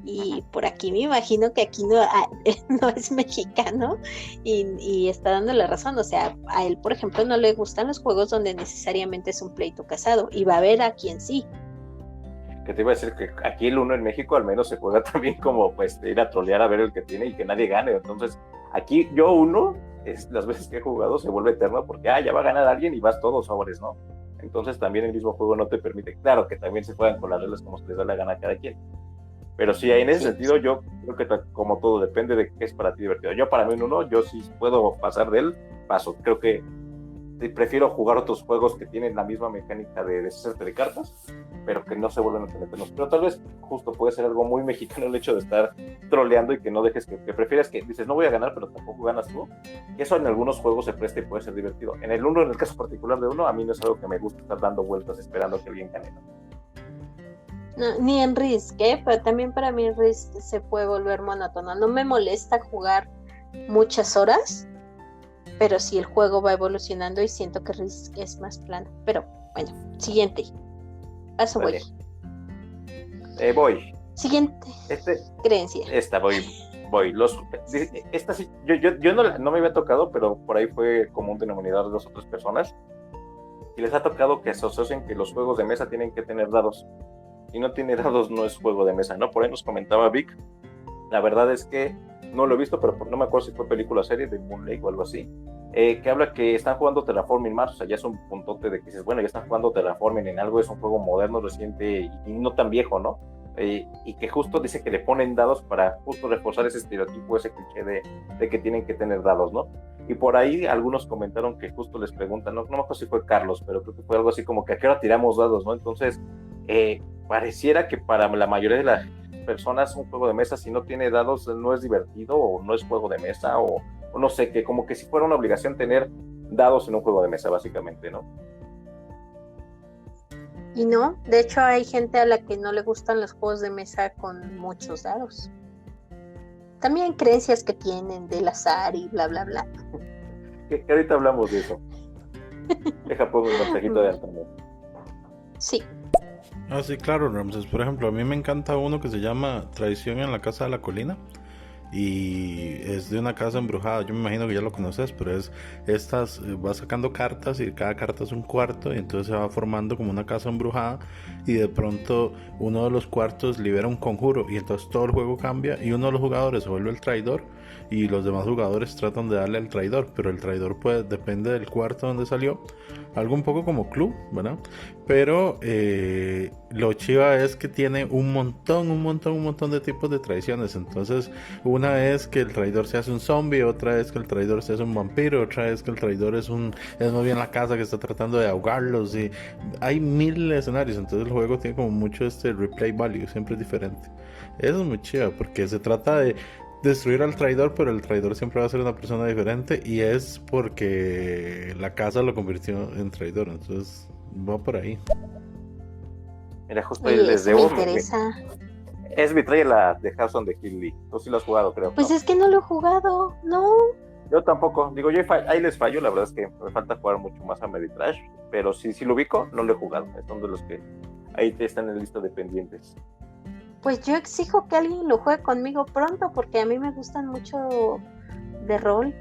Y por aquí me imagino que aquí no es mexicano y está dando la razón. O sea, a él, por ejemplo, no le gustan los juegos donde necesariamente es un pleito casado, y va a haber a quien sí. Que te iba a decir que aquí el uno en México al menos se juega también como pues ir a trolear a ver el que tiene y que nadie gane. Entonces aquí yo las veces que he jugado se vuelve eterno porque ya va a ganar alguien y vas todos sobres, ¿no? Entonces también el mismo juego no te permite, claro que también se juegan con las reglas como se les da la gana a cada quien, pero sí, en ese sentido yo creo que como todo depende de qué es para ti divertido. Yo para mí en uno, yo sí puedo pasar de él, paso. Creo que prefiero jugar otros juegos que tienen la misma mecánica de deshacerte de cartas, pero que no se vuelven a tener. Pero tal vez justo puede ser algo muy mexicano el hecho de estar troleando y que no dejes que prefieras que dices no voy a ganar, pero tampoco ganas tú. Eso en algunos juegos se presta y puede ser divertido. En el uno, en el caso particular de uno, a mí no es algo que me gusta estar dando vueltas esperando que alguien gane. No, ni en Risk, pero también para mí Risk se puede volver monótono. No me molesta jugar muchas horas, pero sí el juego va evolucionando y siento que Risk es más plano. Pero bueno, siguiente. Paso, vale. Voy. Siguiente creencia. Voy. Esta sí, yo no me había tocado, pero por ahí fue como un denominador de 2 o 3 personas. Y les ha tocado que asocien que los juegos de mesa tienen que tener dados. Si no tiene dados, no es juego de mesa, ¿no? Por ahí nos comentaba Vic. La verdad es que no lo he visto, pero no me acuerdo si fue película o serie de Moon Lake o algo así, que habla que están jugando Terraforming Mars. O sea, ya es un puntote de que dices, bueno, ya están jugando Terraforming en algo, es un juego moderno, reciente y no tan viejo, ¿no? Y que justo dice que le ponen dados para justo reforzar ese estereotipo, ese cliché de que tienen que tener dados, ¿no? Y por ahí algunos comentaron que justo les preguntan, no me acuerdo si fue Carlos, pero creo que fue algo así como que a qué hora tiramos dados, ¿no? Entonces, pareciera que para la mayoría de las personas un juego de mesa, si no tiene dados, no es divertido o no es juego de mesa o no sé, que como que si fuera una obligación tener dados en un juego de mesa, básicamente, ¿no? Y no, de hecho hay gente a la que no le gustan los juegos de mesa con muchos dados. También creencias que tienen del azar y bla bla bla. Que ahorita hablamos de eso. Deja pongo un mensajito de alternativo. Sí. Sí, claro, Ramses. Por ejemplo, a mí me encanta uno que se llama Traición en la Casa de la Colina, y es de una casa embrujada. Yo me imagino que ya lo conoces, pero es estas, vas sacando cartas y cada carta es un cuarto y entonces se va formando como una casa embrujada y de pronto uno de los cuartos libera un conjuro y entonces todo el juego cambia y uno de los jugadores se vuelve el traidor y los demás jugadores tratan de darle al traidor, pero el traidor pues depende del cuarto donde salió, algo un poco como Club, ¿verdad? Pero lo chiva es que tiene un montón de tipos de traiciones. Entonces una es que el traidor se hace un zombie, otra es que el traidor se hace un vampiro, otra es que el traidor es más bien la casa que está tratando de ahogarlos, y hay mil escenarios. Entonces el juego tiene como mucho replay value, siempre es diferente. Eso es muy chiva porque se trata de destruir al traidor, pero el traidor siempre va a ser una persona diferente y es porque la casa lo convirtió en traidor. Entonces va por ahí. Mira, justo ahí les Eso me debo. interesa. Es mi la de House on the Hill League. Tú sí lo has jugado, creo. Pues ¿no? es que no lo he jugado, no. Yo tampoco. Digo, yo ahí les fallo. La verdad es que me falta jugar mucho más a Meditrash. Pero sí lo ubico, no lo he jugado. Es uno de los que ahí están en la lista de pendientes. Pues yo exijo que alguien lo juegue conmigo pronto, porque a mí me gustan mucho de rol.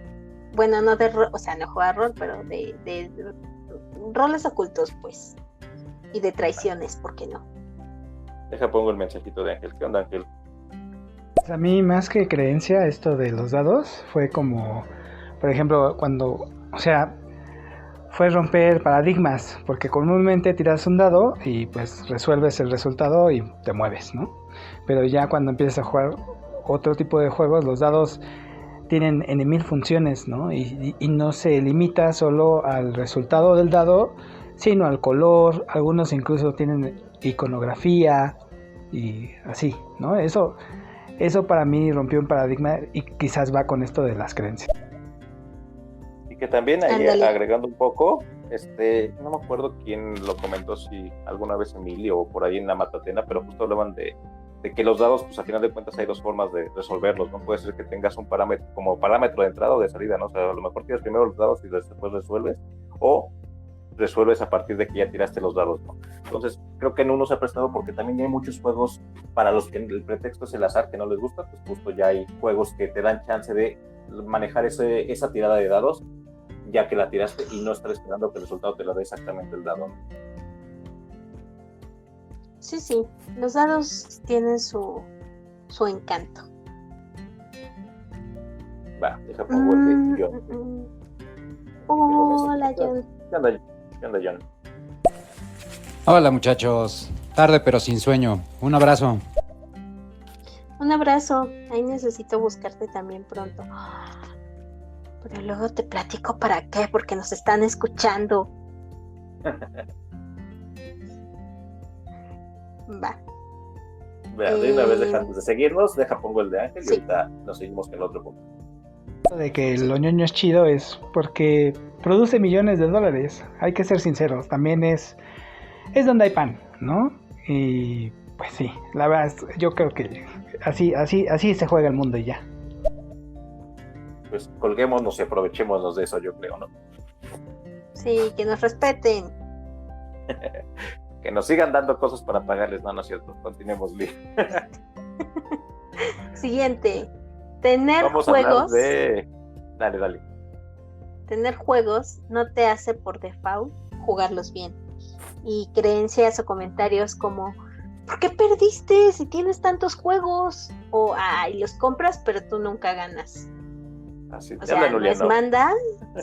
Bueno, no de rol, o sea, no jugar rol, pero de roles ocultos, pues. Y de traiciones, ¿por qué no? Pongo el mensajito de Ángel. ¿Qué onda, Ángel? A mí, más que creencia, esto de los dados fue como, por ejemplo, cuando, o sea, fue romper paradigmas, porque comúnmente tiras un dado y pues resuelves el resultado y te mueves, ¿no? Pero ya cuando empiezas a jugar otro tipo de juegos, los dados tienen N mil funciones, ¿no? Y no se limita solo al resultado del dado, sino al color. Algunos incluso tienen iconografía y así, ¿no? Eso para mí rompió un paradigma y quizás va con esto de las creencias. Y que también ahí, Ándale. agregando un poco, no me acuerdo quién lo comentó, si alguna vez Emilio o por ahí en la Matatena, pero justo hablaban de que los dados, pues a final de cuentas hay dos formas de resolverlos, ¿no? Puede ser que tengas un parámetro como parámetro de entrada o de salida, ¿no? O sea, a lo mejor tiras primero los dados y después resuelves, o resuelves a partir de que ya tiraste los dados, ¿no? Entonces, creo que en uno se ha prestado porque también hay muchos juegos para los que el pretexto es el azar, que no les gusta, pues justo ya hay juegos que te dan chance de manejar esa tirada de dados, ya que la tiraste y no estar esperando que el resultado te lo dé exactamente el dado, ¿no? Sí, los dados tienen su encanto. Va, deja pongo el de John. Hola, John. ¿Qué onda, John? Hola muchachos, tarde pero sin sueño, un abrazo. Un abrazo. Ahí necesito buscarte también pronto. Pero luego te platico para qué, porque nos están escuchando. Va. Vea, de una vez, antes de seguirnos, pongo el de Ángel Sí. y ahorita nos seguimos con el otro punto. De que lo ñoño es chido es porque produce millones de dólares. Hay que ser sinceros, también es donde hay pan, ¿no? Y pues sí, la verdad yo creo que así se juega el mundo y ya. Pues colguémonos y aprovechémonos de eso, yo creo, ¿no? Sí, que nos respeten. Que nos sigan dando cosas para pagarles, no es cierto. Continuemos, Lee. Siguiente. Tener Vamos a hablar juegos. Dale. Tener juegos no te hace por default jugarlos bien. Y creencias o comentarios como ¿por qué perdiste si tienes tantos juegos? O los compras pero tú nunca ganas. Así O te sea, hablan, no es Juliano. manda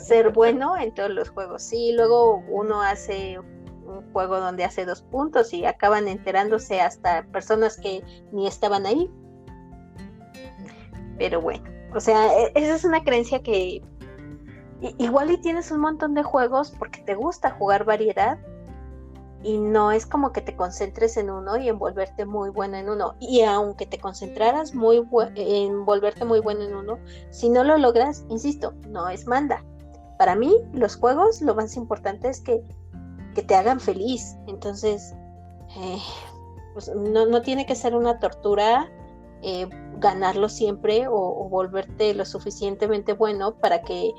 ser bueno en todos los juegos. Sí, luego uno hace un juego donde hace 2 puntos y acaban enterándose hasta personas que ni estaban ahí. Pero bueno, o sea, esa es una creencia que igual y tienes un montón de juegos porque te gusta jugar variedad y no es como que te concentres en uno y en volverte muy bueno en uno. Y aunque te concentraras en volverte muy bueno en uno, si no lo logras, insisto, no es manda. Para mí, los juegos, lo más importante es que te hagan feliz. Entonces, pues no tiene que ser una tortura ganarlo siempre o volverte lo suficientemente bueno para que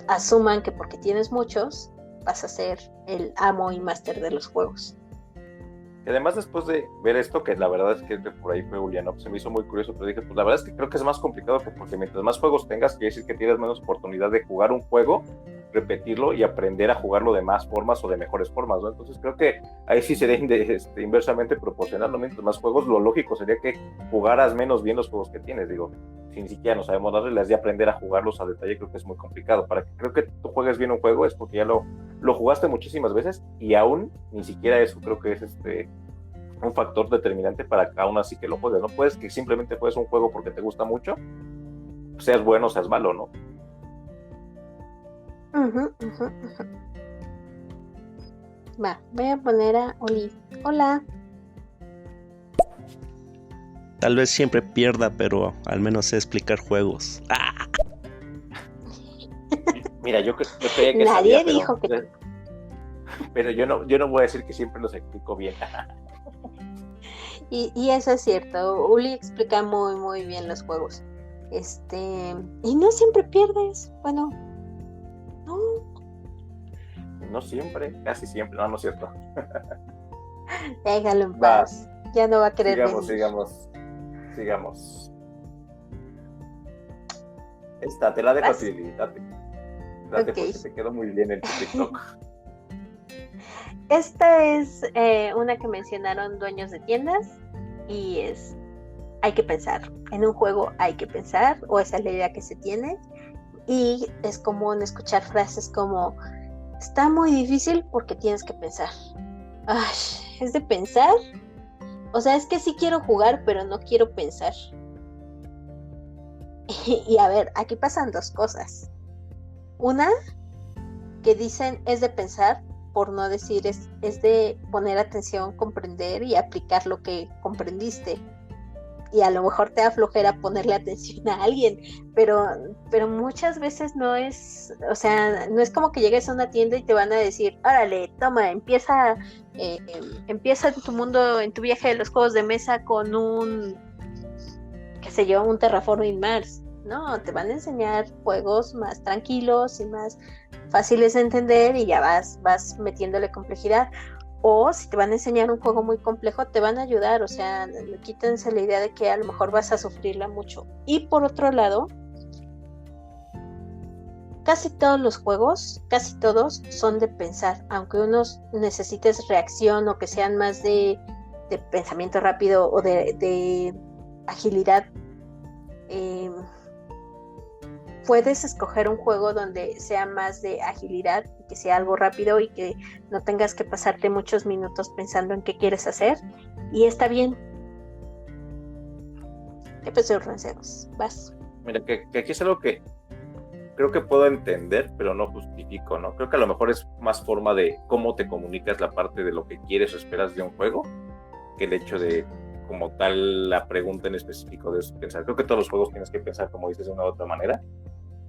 asuman que porque tienes muchos vas a ser el amo y máster de los juegos. Y además después de ver esto, que la verdad es que por ahí fue Juliano, pues se me hizo muy curioso, pero dije, pues la verdad es que creo que es más complicado porque mientras más juegos tengas, quiere decir que tienes menos oportunidad de jugar un juego, repetirlo y aprender a jugarlo de más formas o de mejores formas, ¿no? Entonces creo que ahí sí sería inversamente proporcional, ¿no? Mientras más juegos, lo lógico sería que jugaras menos bien los juegos que tienes, digo, si ni siquiera no sabemos las reglas, de aprender a jugarlos a detalle creo que es muy complicado. Para que creo que tú juegues bien un juego es porque ya lo jugaste muchísimas veces y aún ni siquiera eso creo que es un factor determinante para que aún así que lo juegues. No puedes que simplemente juegues un juego porque te gusta mucho, seas bueno o seas malo, ¿no? Va, voy a poner a Oli. Hola. Tal vez siempre pierda, pero al menos sé explicar juegos. ¡Ah! Mira, yo creía que nadie sabía, dijo que... Pero yo no voy a decir que siempre los explico bien. Y eso es cierto, Uli explica muy muy bien los juegos. Y no siempre pierdes. Bueno, no siempre, casi siempre, no es cierto. Déjalo en paz. Ya no va a querer sigamos. Esta, te la dejo a ti, date porque te quedó muy bien en tu TikTok. Esta es una que mencionaron dueños de tiendas y hay que pensar. En un juego hay que pensar, o esa es la idea que se tiene, y es común escuchar frases como está muy difícil porque tienes que pensar. Ay, ¿es de pensar? O sea, es que sí quiero jugar, pero no quiero pensar. Y a ver, aquí pasan dos cosas. Una, que dicen es de pensar, por no decir es de poner atención, comprender y aplicar lo que comprendiste. Y a lo mejor te da flojera ponerle atención a alguien, pero muchas veces no es, o sea, no es como que llegues a una tienda y te van a decir, órale, toma, empieza en tu mundo, en tu viaje de los juegos de mesa con un Terraforming Mars. No, te van a enseñar juegos más tranquilos y más fáciles de entender y ya vas metiéndole complejidad. O si te van a enseñar un juego muy complejo, te van a ayudar, o sea, quítense la idea de que a lo mejor vas a sufrirla mucho. Y por otro lado, casi todos los juegos, casi todos son de pensar, aunque unos necesites reacción o que sean más de pensamiento rápido o de agilidad. Puedes escoger un juego donde sea más de agilidad y que sea algo rápido y que no tengas que pasarte muchos minutos pensando en qué quieres hacer, y está bien. ¿Qué pasó, Ranceros? Vas. Mira, que aquí es algo que creo que puedo entender, pero no justifico, ¿no? Creo que a lo mejor es más forma de cómo te comunicas la parte de lo que quieres o esperas de un juego que el hecho de como tal la pregunta en específico de pensar. Creo que todos los juegos tienes que pensar, como dices, de una u otra manera,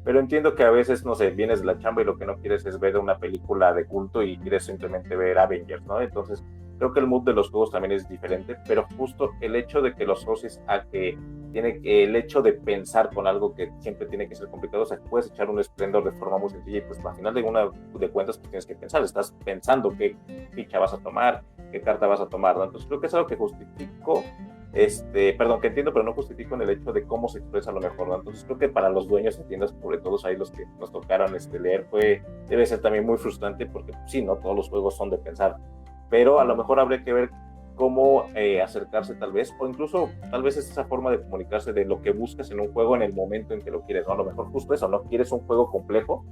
pero entiendo que a veces, no sé, vienes de la chamba y lo que no quieres es ver una película de culto y quieres simplemente ver Avengers, ¿no? Entonces creo que el mood de los juegos también es diferente, pero justo el hecho de que los asocies a que el hecho de pensar con algo que siempre tiene que ser complicado, o sea, puedes echar un esplendor de forma muy sencilla y pues al final de cuentas pues tienes que pensar, estás pensando qué ficha vas a tomar, qué carta vas a tomar, ¿no? Entonces creo que es algo que justifico, que entiendo, pero no justifico en el hecho de cómo se expresa lo mejor, ¿no? Entonces creo que para los dueños de tiendas, sobre todo ahí los que nos tocaron leer, debe ser también muy frustrante porque sí, no todos los juegos son de pensar, pero a lo mejor habría que ver cómo acercarse tal vez, o incluso tal vez es esa forma de comunicarse de lo que buscas en un juego en el momento en que lo quieres, ¿no? A lo mejor justo eso, no quieres un juego complejo,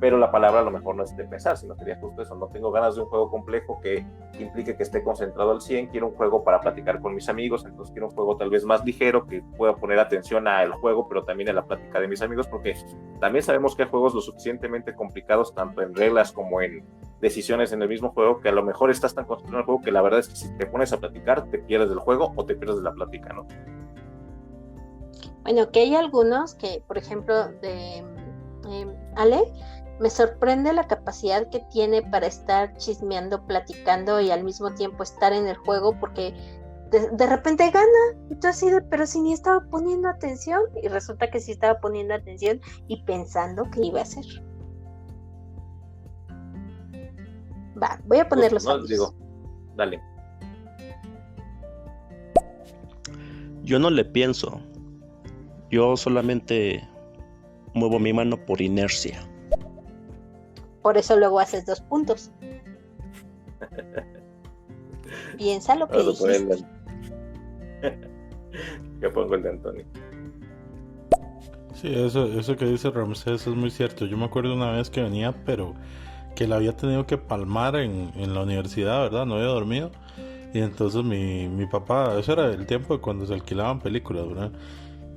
pero la palabra a lo mejor no es de pensar, sino sería justo eso, no tengo ganas de un juego complejo que implique que esté concentrado al 100, quiero un juego para platicar con mis amigos, entonces quiero un juego tal vez más ligero, que pueda poner atención al juego, pero también a la plática de mis amigos, porque también sabemos que hay juegos lo suficientemente complicados, tanto en reglas como en decisiones en el mismo juego, que a lo mejor estás tan concentrado en el juego que la verdad es que si te pones a platicar, te pierdes del juego o te pierdes de la plática, ¿no? Bueno, que hay algunos que, por ejemplo, de Ale, me sorprende la capacidad que tiene para estar chismeando, platicando y al mismo tiempo estar en el juego, porque de repente gana, y tú así de, pero si ni estaba poniendo atención, y resulta que sí estaba poniendo atención y pensando qué iba a hacer. Va, voy a poner los audios. Dale. Yo no le pienso. Yo solamente muevo mi mano por inercia. Por eso luego haces 2 puntos. Piensa lo que Vamos a dijiste. Yo pongo el de Antonio. Sí, eso que dice Ramsés es muy cierto. Yo me acuerdo una vez que venía, pero que la había tenido que palmar en la universidad, ¿verdad? No había dormido. Y entonces mi papá, eso era el tiempo de cuando se alquilaban películas, ¿verdad?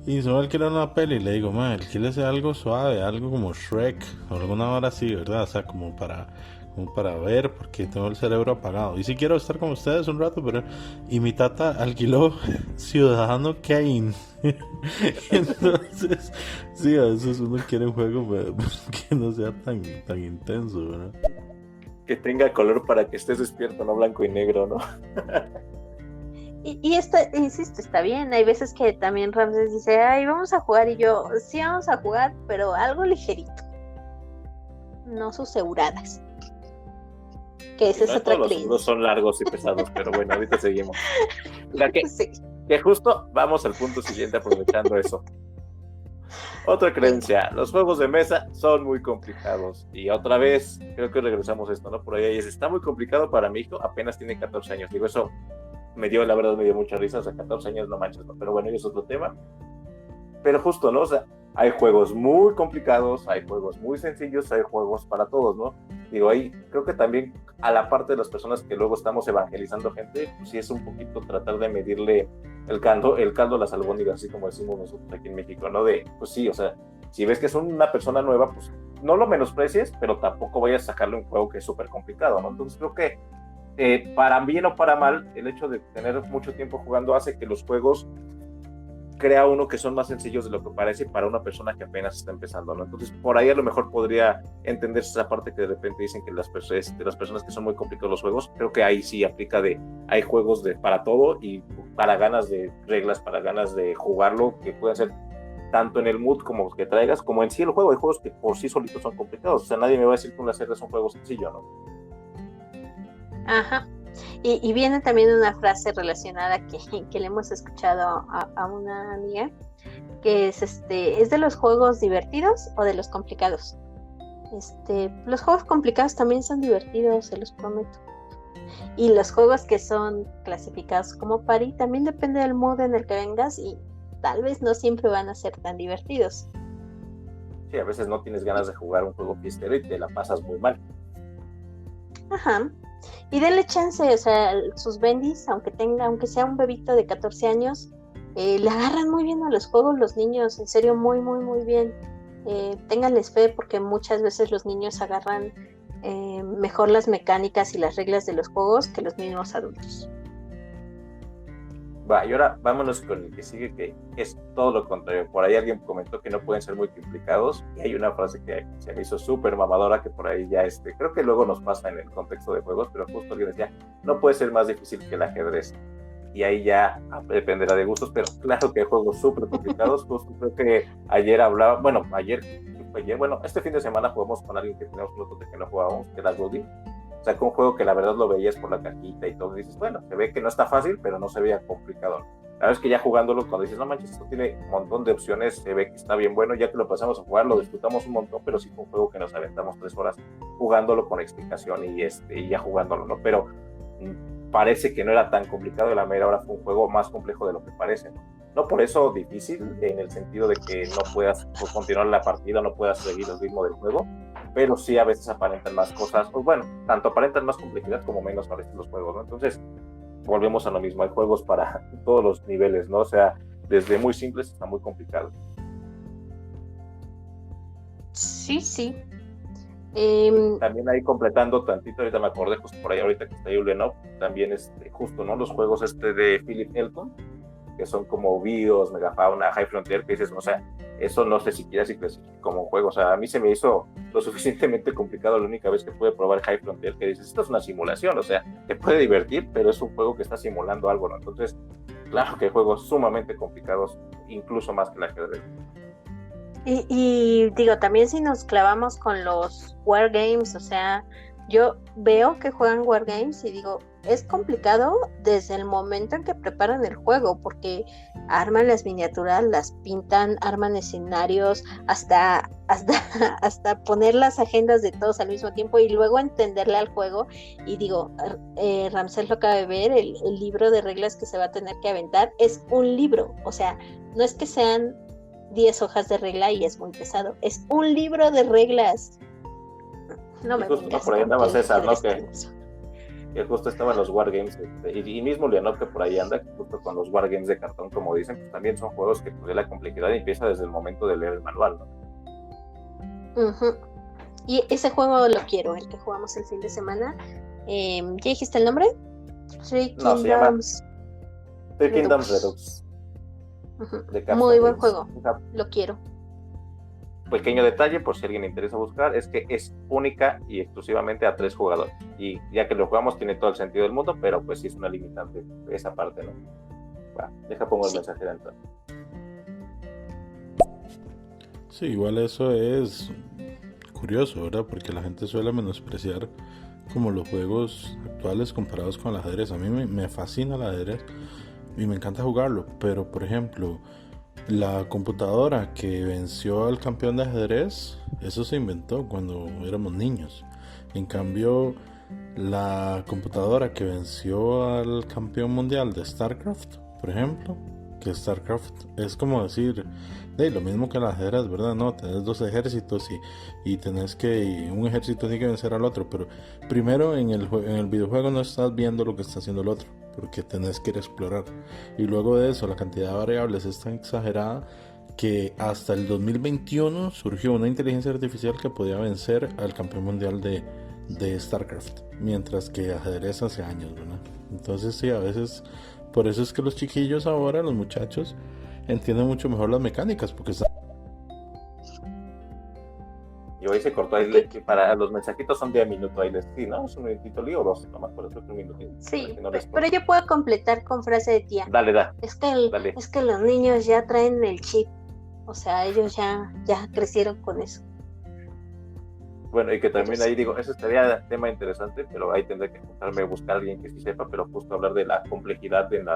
Y se va a alquilar una peli y le digo, man, alquílese algo suave, algo como Shrek o alguna hora así, ¿verdad? O sea, como para ver, porque tengo el cerebro apagado. Y sí quiero estar con ustedes un rato, pero... Y mi tata alquiló Ciudadano Kane. Entonces, sí, a veces uno quiere un juego que no sea tan intenso, ¿verdad? Que tenga color para que estés despierto, no blanco y negro, ¿no? Y esto, insisto, está bien. Hay veces que también Ramses dice, ay, vamos a jugar. Y yo, sí, vamos a jugar, pero algo ligerito. No sus seguradas. Que esa es No, otra todos los creencia. juegos son largos y pesados, pero bueno, ahorita seguimos. Sí. Que justo vamos al punto siguiente aprovechando eso. Otra creencia, los juegos de mesa son muy complicados. Y otra vez, creo que regresamos a esto, ¿no? Por ahí está muy complicado para mi hijo, apenas tiene 14 años. Digo, eso la verdad me dio mucha risa, o sea, 14 años no manches, ¿no? Pero bueno, eso es otro tema. Pero justo, ¿no? O sea, hay juegos muy complicados, hay juegos muy sencillos, hay juegos para todos, ¿no? Digo, ahí creo que también a la parte de las personas que luego estamos evangelizando gente, pues sí es un poquito tratar de medirle el caldo a las albóndigas, así como decimos nosotros aquí en México, ¿no? De, pues sí, o sea, si ves que es una persona nueva, pues no lo menosprecies, pero tampoco vayas a sacarle un juego que es súper complicado, ¿no? Entonces creo que para bien o para mal, el hecho de tener mucho tiempo jugando hace que los juegos crea uno que son más sencillos de lo que parece para una persona que apenas está empezando, ¿no? Entonces, por ahí a lo mejor podría entenderse esa parte que de repente dicen que las personas que son muy complicados los juegos, creo que ahí sí aplica hay juegos para todo y para ganas de reglas, para ganas de jugarlo, que pueden ser tanto en el mood como que traigas, como en sí el juego. Hay juegos que por sí solitos son complicados, o sea, nadie me va a decir que una serie es un juego sencillo, ¿no? Ajá. Y viene también una frase relacionada que le hemos escuchado a una amiga, que es ¿es de los juegos divertidos o de los complicados? Los juegos complicados también son divertidos, se los prometo. Y los juegos que son clasificados como party también depende del mood en el que vengas y tal vez no siempre van a ser tan divertidos. Sí, a veces no tienes ganas de jugar un juego fiestero y te la pasas muy mal. Ajá. Y denle chance, o sea, sus bendis, aunque sea un bebito de 14 años, le agarran muy bien a los juegos los niños, en serio, muy, muy, muy bien. Ténganles fe porque muchas veces los niños agarran mejor las mecánicas y las reglas de los juegos que los mismos adultos. Va, y ahora vámonos con el que sigue, que es todo lo contrario. Por ahí alguien comentó que no pueden ser muy complicados, y hay una frase que se me hizo súper mamadora, que por ahí ya creo que luego nos pasa en el contexto de juegos, pero justo alguien decía, no puede ser más difícil que el ajedrez. Y ahí ya dependerá de gustos, pero claro que hay juegos súper complicados. Justo creo que ayer este fin de semana jugamos con alguien que teníamos nosotros de que no jugábamos, que era Rudy. O sea, que un juego que la verdad lo veías por la cajita y todo, y dices, bueno, se ve que no está fácil, pero no se veía complicado. La verdad es que ya jugándolo, cuando dices, no manches, esto tiene un montón de opciones, se ve que está bien bueno, ya que lo pasamos a jugar, lo disfrutamos un montón, pero sí fue un juego que nos aventamos 3 horas jugándolo con explicación y ya jugándolo, ¿no? Pero parece que no era tan complicado, y la mera hora fue un juego más complejo de lo que parece, ¿no? No por eso difícil, en el sentido de que no puedas continuar la partida, no puedas seguir el ritmo del juego, pero sí a veces aparentan más cosas, pues bueno, tanto aparentan más complejidad como menos parecen los juegos, ¿no? Entonces, volvemos a lo mismo, hay juegos para todos los niveles, ¿no? O sea, desde muy simples hasta muy complicados. Sí. También ahí completando tantito, ahorita me acordé, justo por ahí ahorita que está Julian, también justo, ¿no? Los juegos de Philip Elton, que son como BIOS, Megafauna, High Frontier, que dices, o sea, eso no sé siquiera si clasifica como un juego. O sea, a mí se me hizo lo suficientemente complicado la única vez que pude probar High Frontier, que dices, esto es una simulación, o sea, te puede divertir, pero es un juego que está simulando algo, ¿no? Entonces, claro que hay juegos sumamente complicados, incluso más que el ajedrez. Y digo, también si nos clavamos con los wargames, o sea, Yo veo que juegan Wargames y digo, es complicado desde el momento en que preparan el juego, porque arman las miniaturas, las pintan, arman escenarios, hasta poner las agendas de todos al mismo tiempo y luego entenderle al juego. Y digo, Ramsés lo acaba de ver, el libro de reglas que se va a tener que aventar es un libro, o sea, no es que sean 10 hojas de regla y es muy pesado, es un libro de reglas. No me justo, vengas por ahí con andaba que César, ¿no? está Que hermoso. justo estaban los Wargames, y mismo Leonov que por ahí anda, que justo con los Wargames de cartón, como dicen, pues también son juegos que pues, la complejidad empieza desde el momento de leer el manual, ¿no? Ujú. Y ese juego lo quiero, el que jugamos el fin de semana. ¿Ya dijiste el nombre? Three No, se llama Kingdoms. Three Kingdoms Redux. Redux. Ujú. De Capcom Muy buen Games. juego, lo quiero. Pequeño detalle, por si alguien le interesa buscar, es que es única y exclusivamente a 3 jugadores. Y ya que lo jugamos, tiene todo el sentido del mundo, pero pues sí es una limitante esa parte, ¿no? Deja pongo el mensaje de entrada. Sí, igual eso es curioso, ¿verdad? Porque la gente suele menospreciar como los juegos actuales comparados con el ajedrez. A mí me fascina el ajedrez y me encanta jugarlo, pero por ejemplo, la computadora que venció al campeón de ajedrez, eso se inventó cuando éramos niños. En cambio, la computadora que venció al campeón mundial de StarCraft, por ejemplo, que StarCraft es como decir, lo mismo que el ajedrez, ¿verdad? No, tenés 2 ejércitos y tenés que, un ejército tiene que vencer al otro, pero primero en el videojuego no estás viendo lo que está haciendo el otro, porque tenés que ir a explorar, y luego de eso la cantidad de variables es tan exagerada que hasta el 2021 surgió una inteligencia artificial que podía vencer al campeón mundial de StarCraft, mientras que ajedrez hace años, ¿verdad? Entonces sí, a veces, por eso es que los chiquillos ahora, los muchachos, entienden mucho mejor las mecánicas, porque Y hoy se cortó ahí, para los mensajitos son de a minuto ahí sí, ¿no? Es un minutito lío o 2, no me acuerdo, creo que un minutito. Sí, no pero yo puedo completar con frase de tía. Dale. Es que los niños ya traen el chip, o sea, ellos ya crecieron con eso. Bueno, y que también ahí digo, ese sería tema interesante, pero ahí tendré que juntarme a buscar a alguien que sí sepa, pero justo hablar de la complejidad en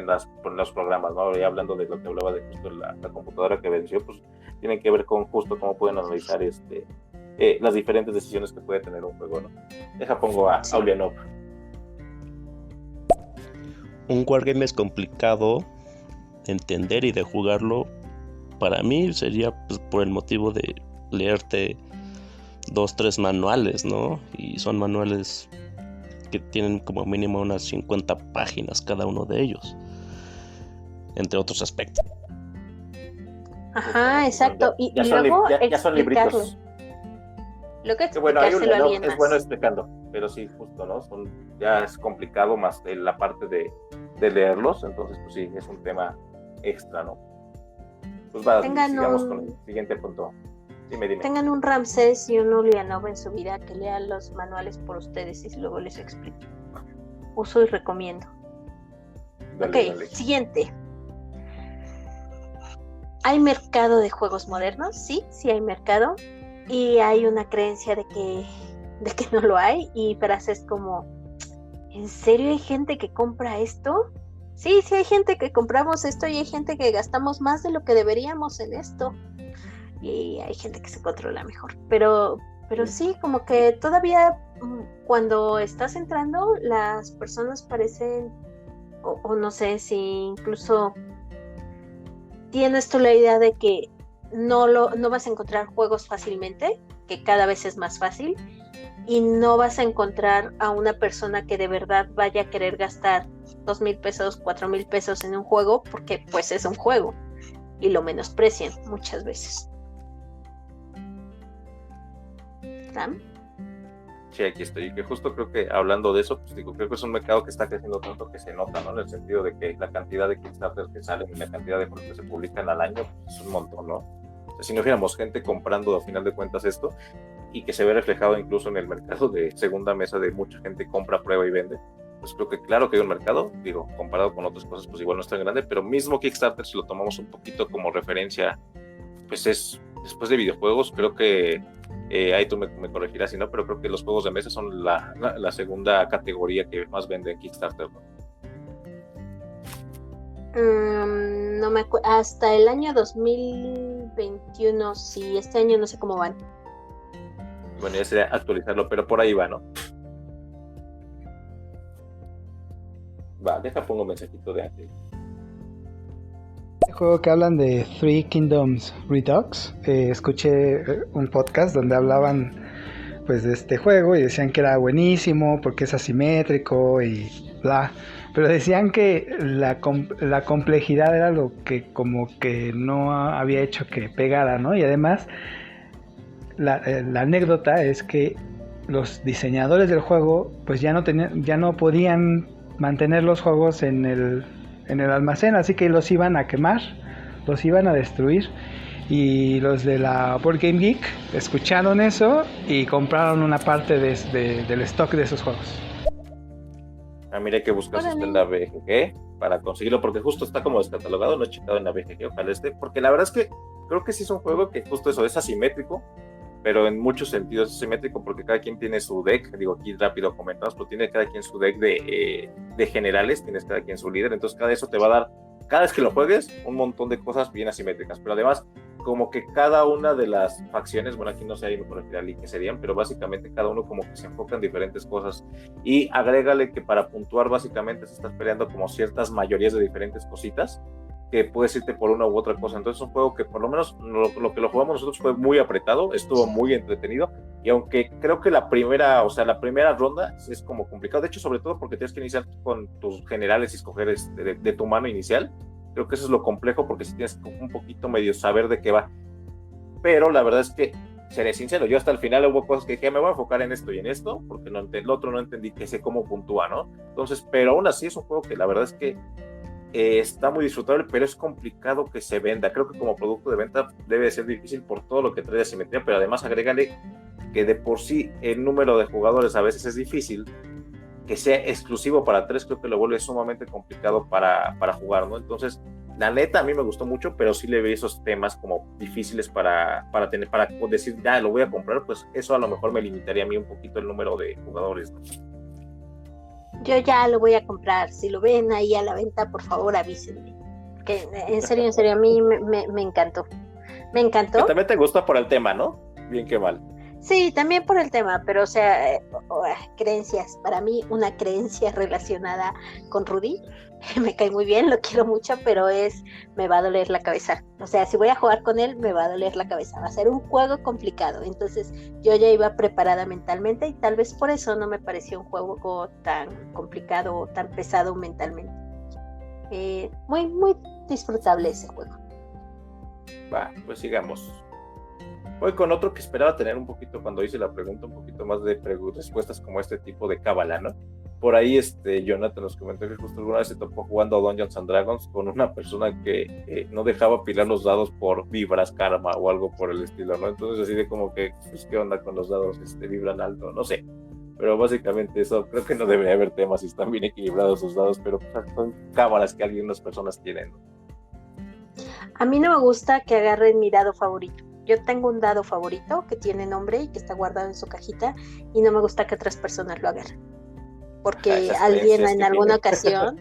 los programas, ¿no? Ahora ya hablando de lo que hablaba de justo la computadora que venció, pues tienen que ver con justo cómo pueden analizar las diferentes decisiones que puede tener un juego, ¿no? Pongo a Ulianov. Un wargame es complicado de entender y de jugarlo. Para mí sería pues, por el motivo de leerte 2-3 manuales, ¿no? Y son manuales que tienen como mínimo unas 50 páginas cada uno de ellos, entre otros aspectos. Ajá, exacto. Y luego ya son libritos. Lo que bueno, hay explicárselo a alguien es más. bueno explicando, pero sí, justo, ¿no? Ya es complicado más la parte de leerlos, entonces pues sí, es un tema extra, ¿no? Pues sigamos con el siguiente punto. Dime. Tengan un Ramsés y un Ulianov en su vida que lean los manuales por ustedes y luego les explico. Uso y recomiendo. Dale. Siguiente. ¿Hay mercado de juegos modernos? Sí hay mercado. Y hay una creencia de que no lo hay. Y frases como, ¿en serio hay gente que compra esto? Sí hay gente que compramos esto y hay gente que gastamos más de lo que deberíamos en esto. Y hay gente que se controla mejor, pero sí, como que todavía cuando estás entrando las personas parecen o no sé si incluso tienes tú la idea de que no vas a encontrar juegos fácilmente, que cada vez es más fácil, y no vas a encontrar a una persona que de verdad vaya a querer gastar 2,000 pesos, 4,000 pesos en un juego, porque pues es un juego y lo menosprecian muchas veces. ¿Sam? Sí, aquí estoy, que justo creo que hablando de eso, pues digo, creo que es un mercado que está creciendo tanto que se nota, ¿no? En el sentido de que la cantidad de Kickstarters que salen y la cantidad de juegos que se publican al año, pues es un montón, ¿no? O sea, si no hubiéramos gente comprando a final de cuentas esto, y que se ve reflejado incluso en el mercado de segunda mesa de mucha gente compra, prueba y vende, pues creo que claro que hay un mercado, digo, comparado con otras cosas, pues igual no es tan grande, pero mismo Kickstarter, si lo tomamos un poquito como referencia, pues es, después de videojuegos, creo que Ahí tú me corregirás si no, pero creo que los juegos de mesa son la segunda categoría que más vende en Kickstarter, ¿no? No me acuerdo, hasta el año 2021, sí, este año no sé cómo van. Bueno, ya sería actualizarlo, pero por ahí va, ¿no? Va, pongo un mensajito de Ángel. El juego que hablan de Three Kingdoms Redux, escuché un podcast donde hablaban pues de este juego y decían que era buenísimo porque es asimétrico y bla, pero decían que la complejidad era lo que como que no había hecho que pegara, ¿no? Y además la anécdota es que los diseñadores del juego pues ya no podían mantener los juegos en el almacén, así que los iban a quemar, los iban a destruir, y los de la Board Game Geek escucharon eso y compraron una parte del stock de esos juegos. Mira que buscas en la BGG para conseguirlo, porque justo está como descatalogado, no he checado en la BGG, ojalá porque la verdad es que creo que sí es un juego que justo eso, es asimétrico, pero en muchos sentidos es asimétrico porque cada quien tiene su deck, digo aquí rápido comentamos, pero tiene cada quien su deck de generales, tienes cada quien su líder, entonces cada eso te va a dar, cada vez que lo juegues, un montón de cosas bien asimétricas, pero además como que cada una de las facciones, bueno aquí no sé ahí me corregirá Ali qué serían, pero básicamente cada uno como que se enfoca en diferentes cosas, y agrégale que para puntuar básicamente se estás peleando como ciertas mayorías de diferentes cositas, que puedes irte por una u otra cosa. Entonces es un juego que por lo menos lo que lo jugamos nosotros fue muy apretado, estuvo muy entretenido, y aunque creo que la primera ronda es como complicado, de hecho sobre todo porque tienes que iniciar con tus generales y escoger de tu mano inicial, creo que eso es lo complejo porque si tienes un poquito medio saber de qué va, pero la verdad es que seré sincero, yo hasta el final hubo cosas que dije, me voy a enfocar en esto y en esto, porque el otro no entendí que sé cómo puntúa, ¿no? Entonces, pero aún así es un juego que la verdad es que está muy disfrutable, pero es complicado que se venda. Creo que como producto de venta debe ser difícil por todo lo que trae de asimetría, pero además agrégale que de por sí el número de jugadores a veces es difícil, que sea exclusivo para 3, creo que lo vuelve sumamente complicado para jugar, ¿no? Entonces, la neta a mí me gustó mucho, pero sí le vi esos temas como difíciles para decir, ya lo voy a comprar, pues eso a lo mejor me limitaría a mí un poquito el número de jugadores, ¿no? Yo ya lo voy a comprar. Si lo ven ahí a la venta, por favor avísenme. Que en serio, a mí me encantó. Me encantó. Que también te gusta por el tema, ¿no? Bien que mal. Sí, también por el tema, pero o sea, creencias. Para mí, una creencia relacionada con Rudy, me cae muy bien, lo quiero mucho, pero me va a doler la cabeza. O sea, si voy a jugar con él, me va a doler la cabeza. Va a ser un juego complicado. Entonces, yo ya iba preparada mentalmente y tal vez por eso no me pareció un juego tan complicado o tan pesado mentalmente. Muy, muy disfrutable ese juego. Va, pues sigamos. Voy con otro que esperaba tener un poquito, cuando hice la pregunta, un poquito más de respuestas como este tipo de cábala, ¿no? Por ahí Jonathan nos comentó que justo alguna vez se topó jugando a Dungeons and Dragons con una persona que no dejaba apilar los dados por vibras karma o algo por el estilo, ¿no? Entonces así de como que, pues, ¿qué onda con los dados? Vibran alto, no sé. Pero básicamente eso, creo que no debería haber temas si están bien equilibrados los dados, pero pues, son cábalas que algunas personas tienen, ¿no? A mí no me gusta que agarren mi dado favorito. Yo tengo un dado favorito que tiene nombre y que está guardado en su cajita, y no me gusta que otras personas lo agarren. Porque alguien en alguna ocasión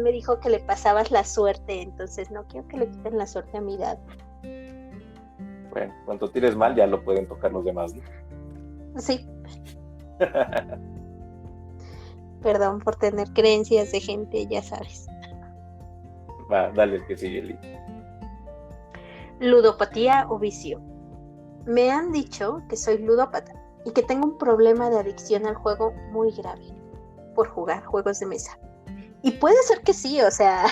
me dijo que le pasabas la suerte, entonces no quiero que le quiten la suerte a mi dado. Bueno, cuando tires mal ya lo pueden tocar los demás, ¿no? Sí. Perdón por tener creencias de gente, ya sabes. Va, dale el que sigue, Lee. Ludopatía o vicio. Me han dicho que soy ludópata y que tengo un problema de adicción al juego muy grave por jugar juegos de mesa. Y puede ser que sí, o sea,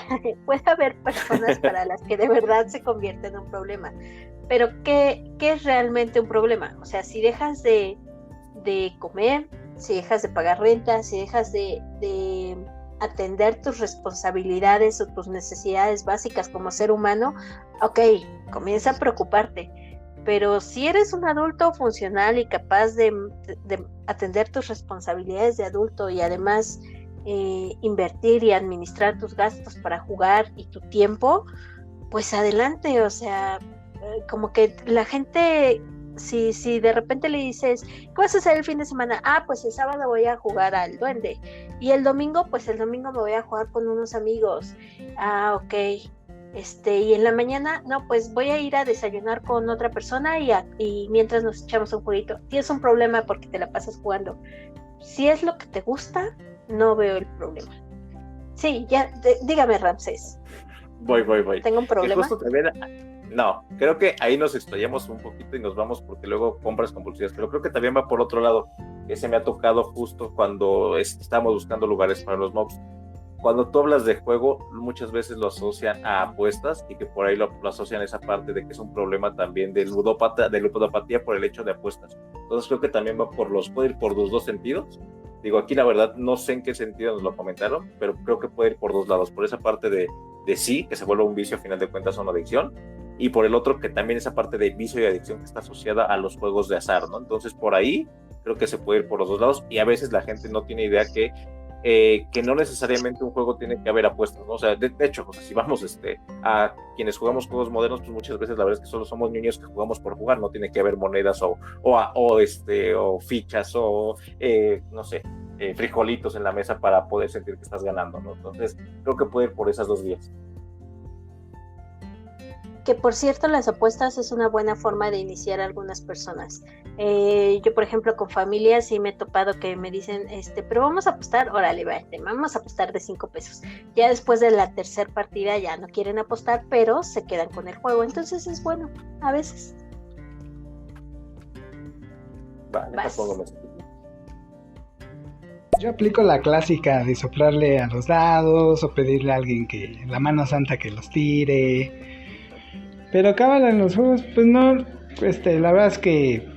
puede haber personas para las que de verdad se convierte en un problema. Pero ¿qué es realmente un problema? O sea, si dejas de comer, si dejas de pagar renta, si dejas de atender tus responsabilidades o tus necesidades básicas como ser humano, ok, comienza a preocuparte. Pero si eres un adulto funcional y capaz de atender tus responsabilidades de adulto y además invertir y administrar tus gastos para jugar y tu tiempo, pues adelante. O sea, como que la gente si de repente le dices, ¿qué vas a hacer el fin de semana? Ah, pues el sábado voy a jugar al duende. Y el domingo, pues el domingo me voy a jugar con unos amigos. Ah, ok. Y en la mañana, no, pues voy a ir a desayunar con otra persona y mientras nos echamos un jueguito. Tienes un problema porque te la pasas jugando. Si es lo que te gusta, no veo el problema. Sí, ya, dígame, Ramsés. Voy. ¿Tengo un problema? No, creo que ahí nos explayamos un poquito y nos vamos porque luego compras compulsivas, pero creo que también va por otro lado, que se me ha tocado justo cuando estamos buscando lugares para los mobs. Cuando tú hablas de juego, muchas veces lo asocian a apuestas y que por ahí lo asocian a esa parte de que es un problema también de ludopatía por el hecho de apuestas. Entonces creo que también puede ir por los dos sentidos. Digo, aquí la verdad no sé en qué sentido nos lo comentaron, pero creo que puede ir por dos lados. Por esa parte de sí, que se vuelve un vicio a final de cuentas o una adicción, y por el otro que también esa parte de vicio y adicción que está asociada a los juegos de azar, ¿no? Entonces por ahí creo que se puede ir por los dos lados y a veces la gente no tiene idea que no necesariamente un juego tiene que haber apuestas, ¿no? O sea, de hecho, o sea, si vamos a quienes jugamos juegos modernos, pues muchas veces la verdad es que solo somos niños que jugamos por jugar, no tiene que haber monedas o fichas o no sé, frijolitos en la mesa para poder sentir que estás ganando, ¿no? Entonces, creo que puede ir por esas dos vías. Que por cierto, las apuestas es una buena forma de iniciar a algunas personas. Yo, por ejemplo, con familias sí me he topado que me dicen, pero vamos a apostar, órale, vamos a apostar de 5 pesos. Ya después de la tercera partida ya no quieren apostar, pero se quedan con el juego. Entonces es bueno, a veces. Yo aplico la clásica de soplarle a los dados o pedirle a alguien que la mano santa que los tire. Pero cábala en los juegos, pues no, la verdad es que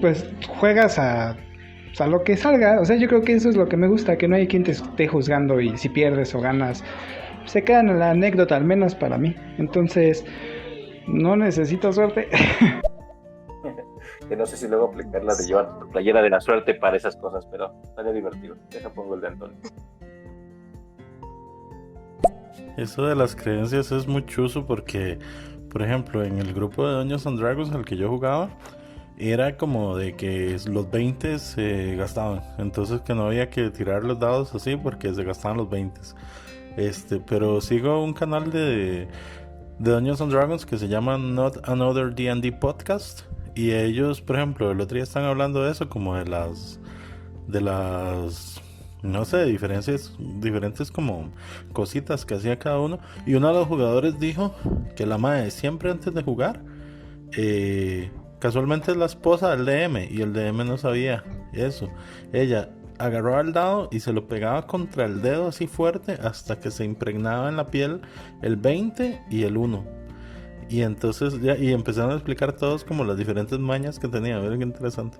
pues juegas a lo que salga. O sea, yo creo que eso es lo que me gusta, que no hay quien te esté juzgando y si pierdes o ganas, se quedan en la anécdota, al menos para mí. Entonces, no necesito suerte. Que no sé si luego aplicar la de llevar tu playera de la suerte para esas cosas, pero estaría divertido. Deja pongo el de Antonio. Eso de las creencias es muy chuzo porque, por ejemplo, en el grupo de Dungeons and Dragons al que yo jugaba, era como de que los 20 se gastaban, entonces que no había que tirar los dados así porque se gastaban los 20. Pero sigo un canal de Dungeons and Dragons que se llama Not Another D&D Podcast, y ellos, por ejemplo, el otro día están hablando de eso, como de las no sé, diferentes como cositas que hacía cada uno. Y uno de los jugadores dijo que la madre siempre antes de jugar, casualmente es la esposa del DM y el DM no sabía eso. Ella agarraba el dado y se lo pegaba contra el dedo así fuerte hasta que se impregnaba en la piel el 20 y el 1. Y entonces y empezaron a explicar todos como las diferentes mañas que tenía. Miren qué interesante.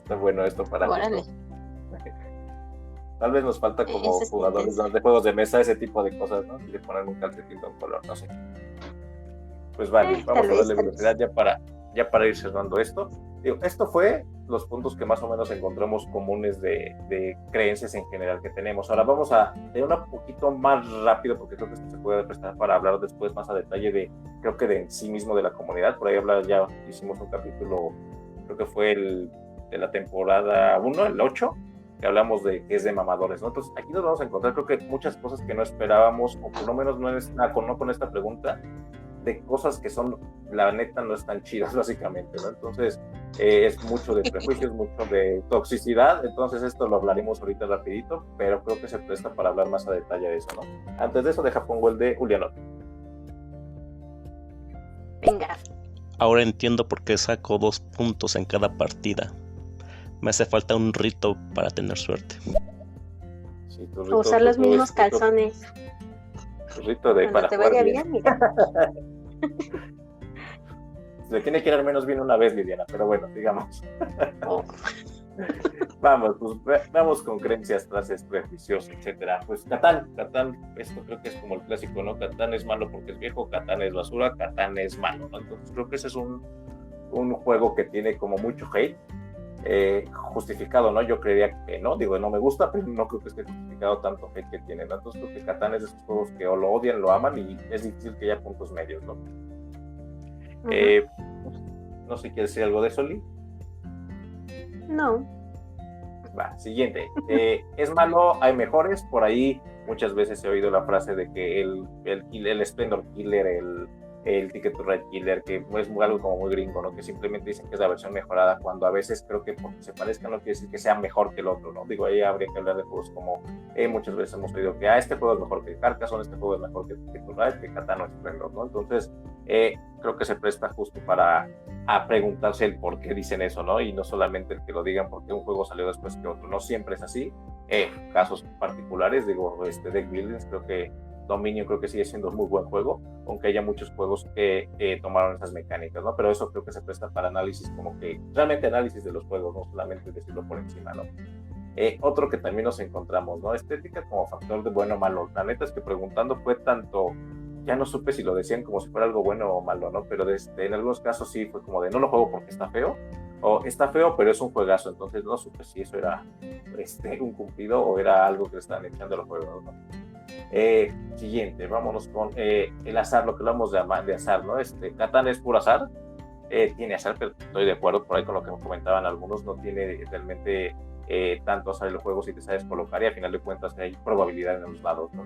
Está bueno esto para Tal vez nos falta como jugadores de juegos de mesa ese tipo de cosas, ¿no? De poner un calcetín de un color, no sé. Pues vale, vamos a darle velocidad ya para ir cerrando esto. Digo, esto fue los puntos que más o menos encontramos comunes de creencias en general que tenemos. Ahora vamos a ir un poquito más rápido porque creo que esto se puede prestar para hablar después más a detalle creo que de en sí mismo de la comunidad. Por ahí ya hicimos un capítulo, creo que fue de la temporada 1, el 8, que hablamos de que es de mamadores, ¿no? Entonces aquí nos vamos a encontrar creo que muchas cosas que no esperábamos, o por lo menos no con esta pregunta, de cosas que son, la neta, no están chidas básicamente, ¿no? Entonces es mucho de prejuicios, mucho de toxicidad. Entonces esto lo hablaremos ahorita rapidito, pero creo que se presta para hablar más a detalle de eso, ¿no? Antes de eso, pongo el de Juliano. Venga. Ahora entiendo por qué saco 2 puntos en cada partida. Me hace falta un rito para tener suerte. Sí, usar los mismos calzones. Tu rito de cuando te vaya bien, mira. Se tiene que ir al menos bien una vez, Liliana, pero bueno, digamos. Vamos con creencias, frases, prejuicios, etcétera. Pues Catán, esto creo que es como el clásico, ¿no? Catán es malo porque es viejo, Catán es basura, Catán es malo, ¿no? Entonces creo que ese es un juego que tiene como mucho hate. Justificado, ¿no? Yo creería que no, no me gusta, pero no creo que esté justificado tanto hate que tiene, ¿no? Entonces creo que Catán es de esos juegos que o lo odian, lo aman, y es difícil que haya puntos medios, ¿no? Uh-huh. No sé, ¿quieres decir algo de eso, Lee? No. Va, siguiente. ¿Es malo? ¿Hay mejores? Por ahí muchas veces he oído la frase de que el Splendor Killer, el Ticket to Ride Killer, que es algo como muy gringo, ¿no? Que simplemente dicen que es la versión mejorada, cuando a veces creo que porque se parezca no quiere decir que sea mejor que el otro, ¿no? Digo, ahí habría que hablar de juegos como muchas veces hemos oído que este juego es mejor que Carcassonne, este juego es mejor que Ticket to Ride, que Catán o Splendor, ¿no? Entonces, creo que se presta justo para preguntarse el por qué dicen eso, ¿no? Y no solamente el que lo digan porque un juego salió después que otro, no siempre es así. Casos particulares, digo, Deck Buildings, creo que Dominion creo que sigue siendo un muy buen juego, aunque haya muchos juegos que tomaron esas mecánicas, ¿no? Pero eso creo que se presta para análisis, como que realmente análisis de los juegos, no solamente decirlo por encima, ¿no? Otro que también nos encontramos, ¿no? Estética como factor de bueno o malo. La neta es que preguntando fue tanto, ya no supe si lo decían como si fuera algo bueno o malo, ¿no? Pero en algunos casos sí fue como de no lo juego porque está feo, o está feo pero es un juegazo, entonces no supe si eso era un cumplido o era algo que le estaban echando a los juegos, ¿no? Siguiente, vámonos con el azar, lo que hablamos de azar, ¿no? Catán es puro azar, tiene azar, pero estoy de acuerdo por ahí con lo que me comentaban algunos, no tiene realmente tanto azar en los juegos si te sabes colocar, y al final de cuentas hay probabilidad en los lados, ¿no?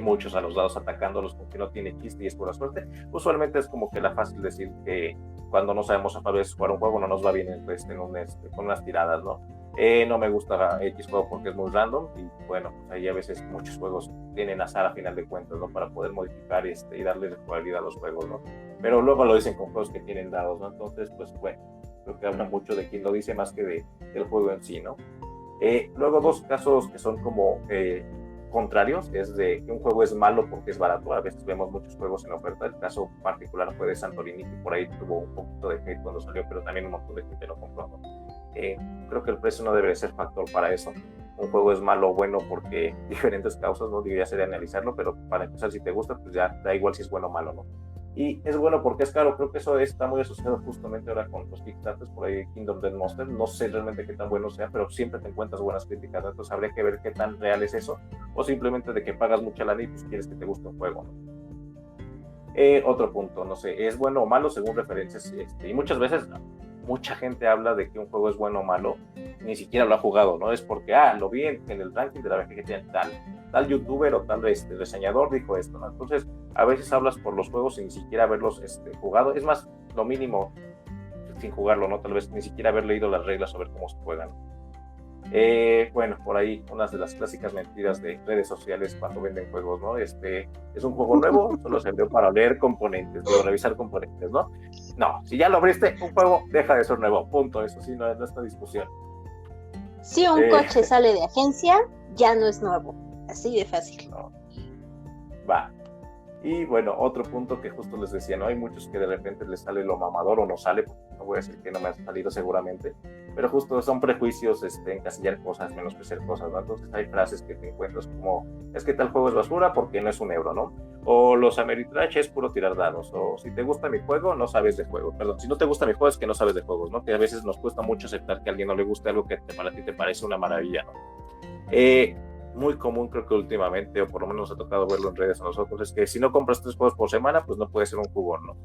Muchos a los dados atacándolos porque no tiene chiste y es pura suerte. Usualmente es como que la fácil decir que cuando no sabemos a veces jugar un juego no nos va bien con unas tiradas, ¿no? No me gusta X juego porque es muy random y bueno, pues ahí a veces muchos juegos tienen azar a final de cuentas, ¿no? Para poder modificar y darle jugabilidad a los juegos, ¿no? Pero luego lo dicen con juegos que tienen dados, ¿no? Entonces, pues bueno, creo que habla mucho de quien lo dice más que del juego en sí, ¿no? Luego dos casos que son como contrarios, es de que un juego es malo porque es barato. A veces vemos muchos juegos en oferta. El caso particular fue de Santorini, que por ahí tuvo un poquito de hate cuando salió, pero también un montón de gente lo compró, ¿no? Creo que el precio no debe ser factor para eso. Un juego es malo o bueno porque diferentes causas, ¿no? Digo, ya sería analizarlo, pero para empezar, si te gusta, pues ya da igual si es bueno o malo, ¿no? Y es bueno porque es caro. Creo que eso está muy asociado justamente ahora con los Kickstarters, por ahí Kingdom Death Monster. No sé realmente qué tan bueno sea, pero siempre te encuentras buenas críticas, ¿no? Entonces habría que ver qué tan real es eso, o simplemente de que pagas mucha lana y pues quieres que te guste un juego, ¿no? Otro punto, no sé, es bueno o malo según referencias, y muchas veces mucha gente habla de que un juego es bueno o malo, ni siquiera lo ha jugado, ¿no? Es porque, lo vi en el ranking de la BGG tal youtuber o tal reseñador dijo esto, ¿no? Entonces, a veces hablas por los juegos sin ni siquiera haberlos jugado, es más, lo mínimo, sin jugarlo, ¿no? Tal vez ni siquiera haber leído las reglas sobre cómo se juegan. Bueno, por ahí unas de las clásicas mentiras de redes sociales cuando venden juegos, ¿no? Es un juego nuevo, solo se envió para leer componentes, revisar componentes, ¿no? No, si ya lo abriste, un juego deja de ser nuevo, punto. Eso sí, no es esta discusión. Si un coche sale de agencia, ya no es nuevo, así de fácil. No. Va. Y bueno, otro punto que justo les decía, ¿no? Hay muchos que de repente les sale lo mamador o no sale, porque no voy a decir que no me ha salido seguramente, pero justo son prejuicios, encasillar cosas, menospreciar cosas, ¿no? Entonces hay frases que te encuentras como, es que tal juego es basura porque no es €1, ¿no? O los Ameritrash es puro tirar dados, o si te gusta mi juego, no sabes de juegos, perdón, si no te gusta mi juego es que no sabes de juegos, ¿no? Que a veces nos cuesta mucho aceptar que a alguien no le guste algo que para ti te parece una maravilla, ¿no? Muy común, creo que últimamente, o por lo menos nos ha tocado verlo en redes a nosotros, es que si no compras 3 juegos por semana, pues no puede ser un jugón, ¿no?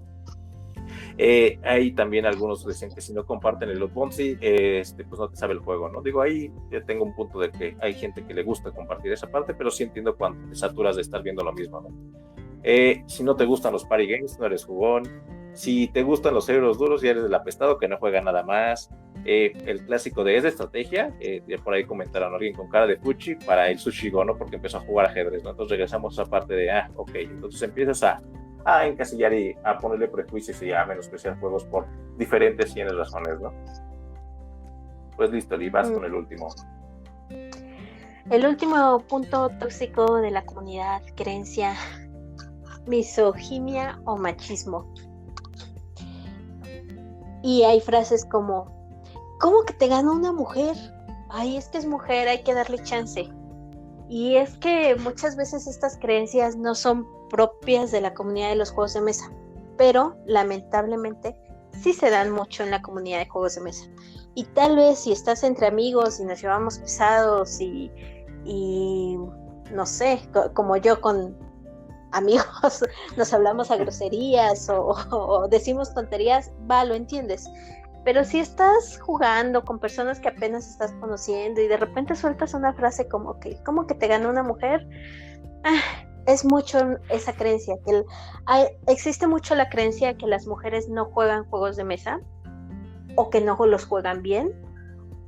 Ahí también algunos dicen que si no comparten el loot bounty, pues no te sabe el juego, ¿no? Digo, ahí yo tengo un punto de que hay gente que le gusta compartir esa parte, pero sí entiendo cuando te saturas de estar viendo lo mismo, ¿no? Si no te gustan los party games, no eres jugón. Si te gustan los euros duros, ya eres el apestado que no juega nada más. El clásico de es de estrategia, ya por ahí comentaron a alguien con cara de fuchi para el Sushi Go, ¿no? Porque empezó a jugar ajedrez, ¿no? Entonces regresamos a esa parte de, ok, entonces empiezas a encasillar y a ponerle prejuicios y a menospreciar juegos por diferentes 100 razones, ¿no? Pues listo, Lee, vas con el último. El último punto tóxico de la comunidad, creencia, misoginia o machismo. Y hay frases como, ¿cómo que te gana una mujer? Ay, es que es mujer, hay que darle chance. Y es que muchas veces estas creencias no son propias de la comunidad de los juegos de mesa, pero lamentablemente sí se dan mucho en la comunidad de juegos de mesa. Y tal vez si estás entre amigos y nos llevamos pesados y no sé, como yo con amigos nos hablamos a groserías o decimos tonterías, va, lo entiendes. Pero si estás jugando con personas que apenas estás conociendo y de repente sueltas una frase como que te ganó una mujer, es mucho esa creencia, existe mucho la creencia que las mujeres no juegan juegos de mesa, o que no los juegan bien,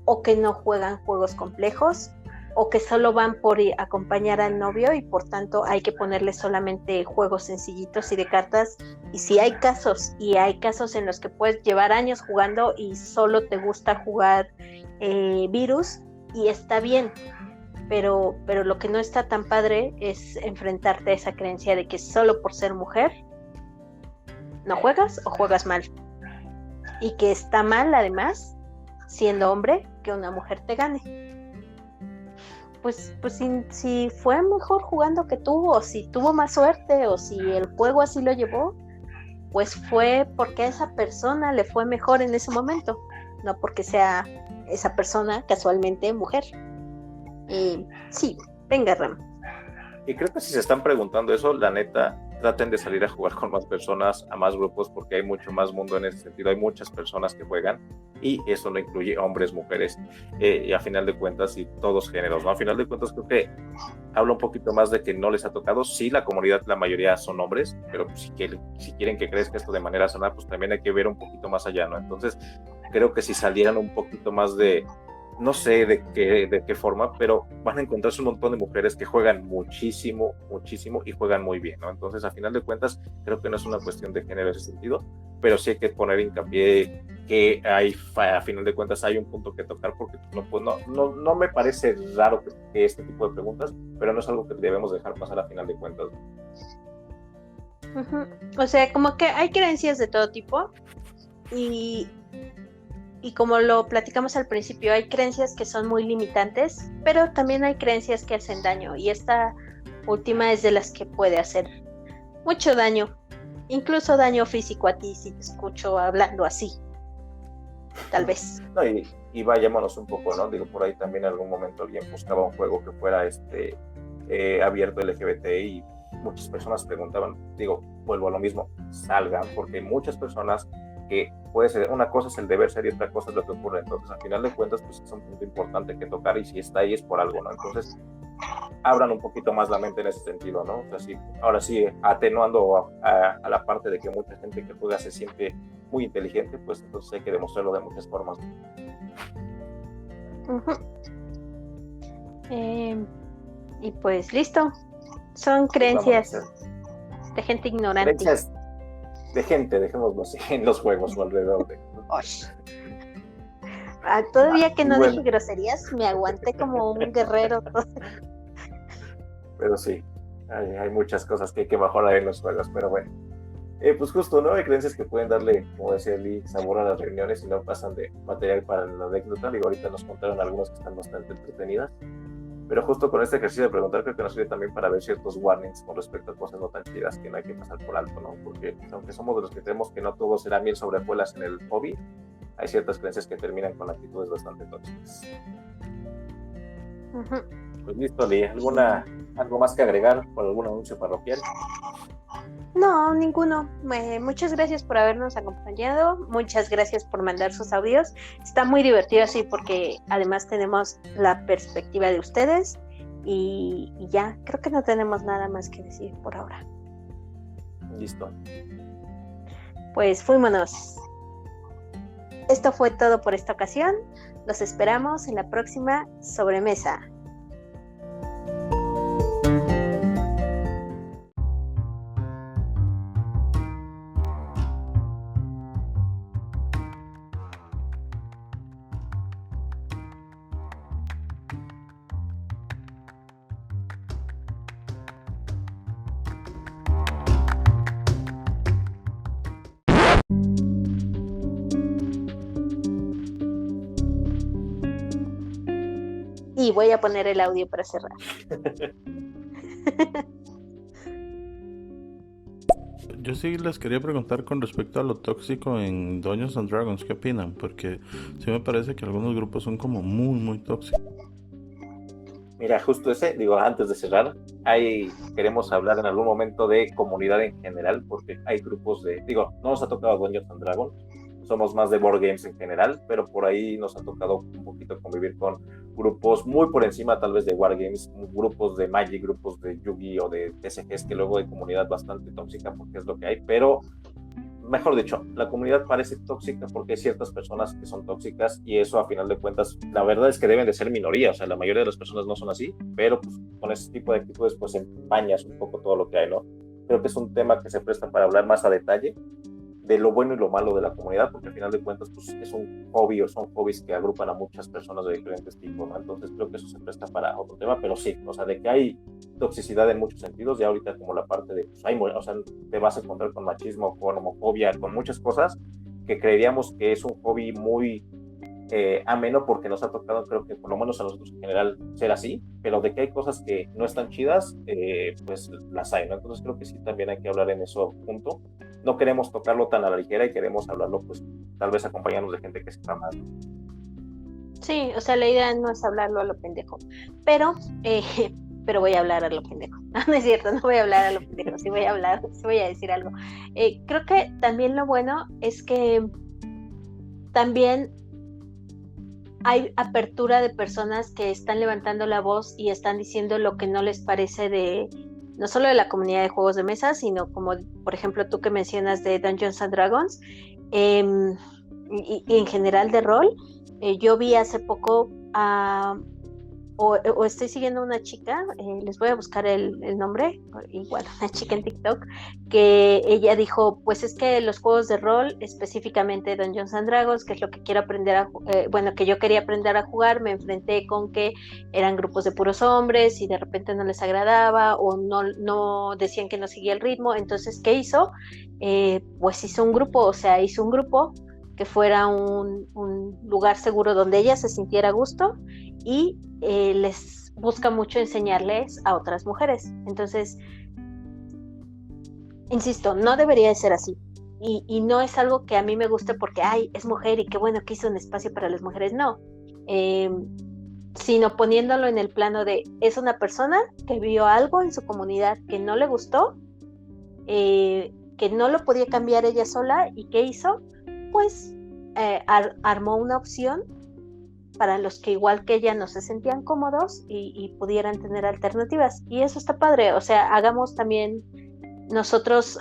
o que no juegan juegos complejos, o que solo van por acompañar al novio y por tanto hay que ponerle solamente juegos sencillitos y de cartas. Y si hay casos, en los que puedes llevar años jugando y solo te gusta jugar Virus, y está bien, pero lo que no está tan padre es enfrentarte a esa creencia de que solo por ser mujer no juegas o juegas mal, y que está mal además, siendo hombre, que una mujer te gane. Pues si fue mejor jugando que tú, o si tuvo más suerte, o si el juego así lo llevó, pues fue porque a esa persona le fue mejor en ese momento, no porque sea esa persona casualmente mujer. Sí, venga, Ram. Y creo que si se están preguntando eso, la neta, traten de salir a jugar con más personas, a más grupos, porque hay mucho más mundo en ese sentido. Hay muchas personas que juegan y eso no incluye hombres, mujeres, y a final de cuentas, y todos géneros, ¿no? A final de cuentas, creo que habla un poquito más de que no les ha tocado. Sí, la comunidad, la mayoría son hombres, pero si quieren que crezca esto de manera sana, pues también hay que ver un poquito más allá, ¿no? Entonces, creo que si salieran un poquito más de, no sé de qué forma, pero van a encontrarse un montón de mujeres que juegan muchísimo y juegan muy bien, ¿no? Entonces, a final de cuentas, creo que no es una cuestión de género en ese sentido, pero sí hay que poner hincapié que a final de cuentas hay un punto que tocar, porque no me parece raro que este tipo de preguntas, pero no es algo que debemos dejar pasar a final de cuentas. Uh-huh. O sea, como que hay creencias de todo tipo y como lo platicamos al principio, hay creencias que son muy limitantes, pero también hay creencias que hacen daño, y esta última es de las que puede hacer mucho daño, incluso daño físico a ti si te escucho hablando así, tal vez. No, y vayámonos un poco, ¿no? Digo, por ahí también en algún momento alguien buscaba un juego que fuera abierto LGBT y muchas personas preguntaban, digo, vuelvo a lo mismo, salgan, porque hay muchas personas que puede ser, una cosa es el deber ser y otra cosa es lo que ocurre. Entonces, al final de cuentas, pues es un punto importante que tocar, y si está ahí es por algo, ¿no? Entonces, abran un poquito más la mente en ese sentido, ¿no? O sea, sí, ahora sí, atenuando a la parte de que mucha gente que juega se siente muy inteligente, pues entonces hay que demostrarlo de muchas formas. Uh-huh. Y pues listo, son creencias de gente ignorante. Creencias de gente, dejémoslo así, en los juegos o alrededor de... Todavía que no dije groserías, me aguanté como un guerrero. Pero sí, hay muchas cosas que hay que mejorar en los juegos, pero bueno. Pues justo, ¿no? Hay creencias que pueden darle, como decía Lee, sabor a las reuniones y no pasan de material para la anécdota. Digo, ahorita nos contaron algunas que están bastante entretenidas. Pero justo con este ejercicio de preguntar, creo que nos sirve también para ver ciertos warnings con respecto a cosas no tan chidas que no hay que pasar por alto, ¿no? Porque aunque somos de los que creemos que no todo será miel sobre hojuelas en el hobby, hay ciertas creencias que terminan con actitudes bastante tóxicas. Uh-huh. Pues listo, Lee, ¿algo más que agregar por algún anuncio parroquial? No, ninguno. Muchas gracias por habernos acompañado, muchas gracias por mandar sus audios. Está muy divertido así porque además tenemos la perspectiva de ustedes y ya, creo que no tenemos nada más que decir por ahora. Listo. Pues fuímonos. Esto fue todo por esta ocasión. Los esperamos en la próxima sobremesa. Y voy a poner el audio para cerrar. Yo sí les quería preguntar con respecto a lo tóxico en Dungeons and Dragons, ¿qué opinan? Porque sí me parece que algunos grupos son como muy tóxicos. Mira, justo ese, digo, antes de cerrar, queremos hablar en algún momento de comunidad en general, porque hay grupos digo, no nos ha tocado Dungeons and Dragons, somos más de board games en general, pero por ahí nos ha tocado un poquito convivir con grupos muy por encima tal vez de wargames, grupos de Magic, grupos de Yu-Gi o de TCGs, que luego hay comunidad bastante tóxica porque es lo que hay, pero mejor dicho, la comunidad parece tóxica porque hay ciertas personas que son tóxicas y eso a final de cuentas, la verdad es que deben de ser minoría, o sea, la mayoría de las personas no son así, pero pues con ese tipo de actitudes pues empañas un poco todo lo que hay, ¿no? Creo que es un tema que se presta para hablar más a detalle de lo bueno y lo malo de la comunidad, porque al final de cuentas pues, es un hobby o son hobbies que agrupan a muchas personas de diferentes tipos, ¿no? Entonces creo que eso se presta para otro tema, pero sí, o sea, de que hay toxicidad en muchos sentidos, ya ahorita como la parte de, pues, o sea, te vas a encontrar con machismo, con homofobia, con muchas cosas que creeríamos que es un hobby muy ameno porque nos ha tocado, creo que por lo menos a nosotros en general, ser así, pero de que hay cosas que no están chidas, pues las hay, ¿no? Entonces creo que sí también hay que hablar en eso punto. No queremos tocarlo tan a la ligera y queremos hablarlo, pues tal vez acompañarnos de gente que sepa más. Sí, o sea, la idea no es hablarlo a lo pendejo, pero voy a hablar a lo pendejo. No es cierto, no voy a hablar a lo pendejo, sí voy a decir algo. Creo que también lo bueno es que también hay apertura de personas que están levantando la voz y están diciendo lo que no les parece no solo de la comunidad de juegos de mesa, sino como, por ejemplo, tú que mencionas de Dungeons and Dragons, y en general de rol. Yo vi hace poco o estoy siguiendo a una chica, les voy a buscar el nombre, igual una chica en TikTok, que ella dijo, pues es que los juegos de rol, específicamente Dungeons and Dragons, que es lo que quiero aprender que yo quería aprender a jugar, me enfrenté con que eran grupos de puros hombres y de repente no les agradaba o no decían que no seguía el ritmo, entonces ¿qué hizo? Pues hizo un grupo que fuera un lugar seguro donde ella se sintiera a gusto y les busca mucho enseñarles a otras mujeres. Entonces, insisto, no debería de ser así. Y no es algo que a mí me guste porque, es mujer y qué bueno que hizo un espacio para las mujeres. No. Sino poniéndolo en el plano de, es una persona que vio algo en su comunidad que no le gustó, que no lo podía cambiar ella sola, y ¿qué hizo? Pues armó una opción para los que igual que ella no se sentían cómodos y pudieran tener alternativas, y eso está padre. O sea, hagamos también nosotros,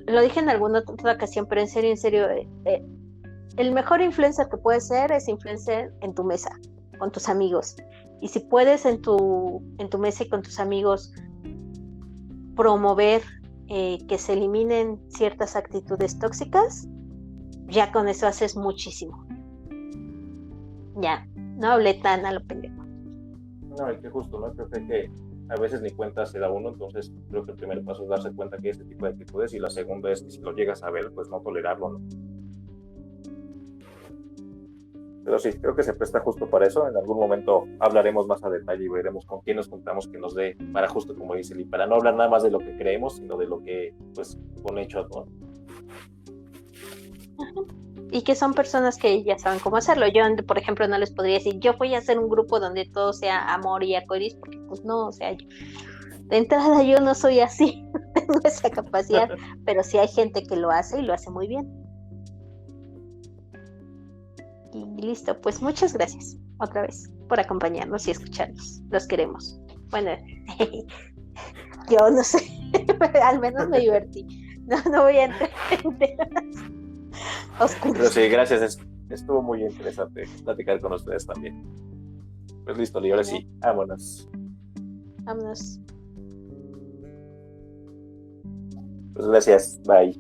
lo dije en alguna otra ocasión, pero en serio, el mejor influencer que puedes ser es influencer en tu mesa, con tus amigos, y si puedes en tu mesa y con tus amigos promover que se eliminen ciertas actitudes tóxicas, ya con eso haces muchísimo. Ya, no hablé tan a lo pendejo. No, y que justo, ¿no? Creo que a veces ni cuenta se da uno, entonces creo que el primer paso es darse cuenta que hay este tipo de actitudes, y la segunda es que si lo llegas a ver, pues no tolerarlo, ¿no? Pero sí, creo que se presta justo para eso. En algún momento hablaremos más a detalle y veremos con quién nos juntamos que nos dé para, justo como dice Lee, para no hablar nada más de lo que creemos, sino de lo que, pues, con hechos, ¿no? Y que son personas que ya saben cómo hacerlo. Yo, por ejemplo, no les podría decir, yo voy a hacer un grupo donde todo sea amor y arcoíris, porque pues no, o sea, de entrada yo no soy así, no tengo esa capacidad, pero sí hay gente que lo hace y lo hace muy bien. Y listo, pues muchas gracias otra vez por acompañarnos y escucharnos. Los queremos. Bueno, yo no sé, al menos me divertí. No voy a entrar en temas oscuros. Pero sí, gracias. Estuvo muy interesante platicar con ustedes también. Pues listo, Lee, ahora sí, vámonos. Vámonos. Pues gracias, bye.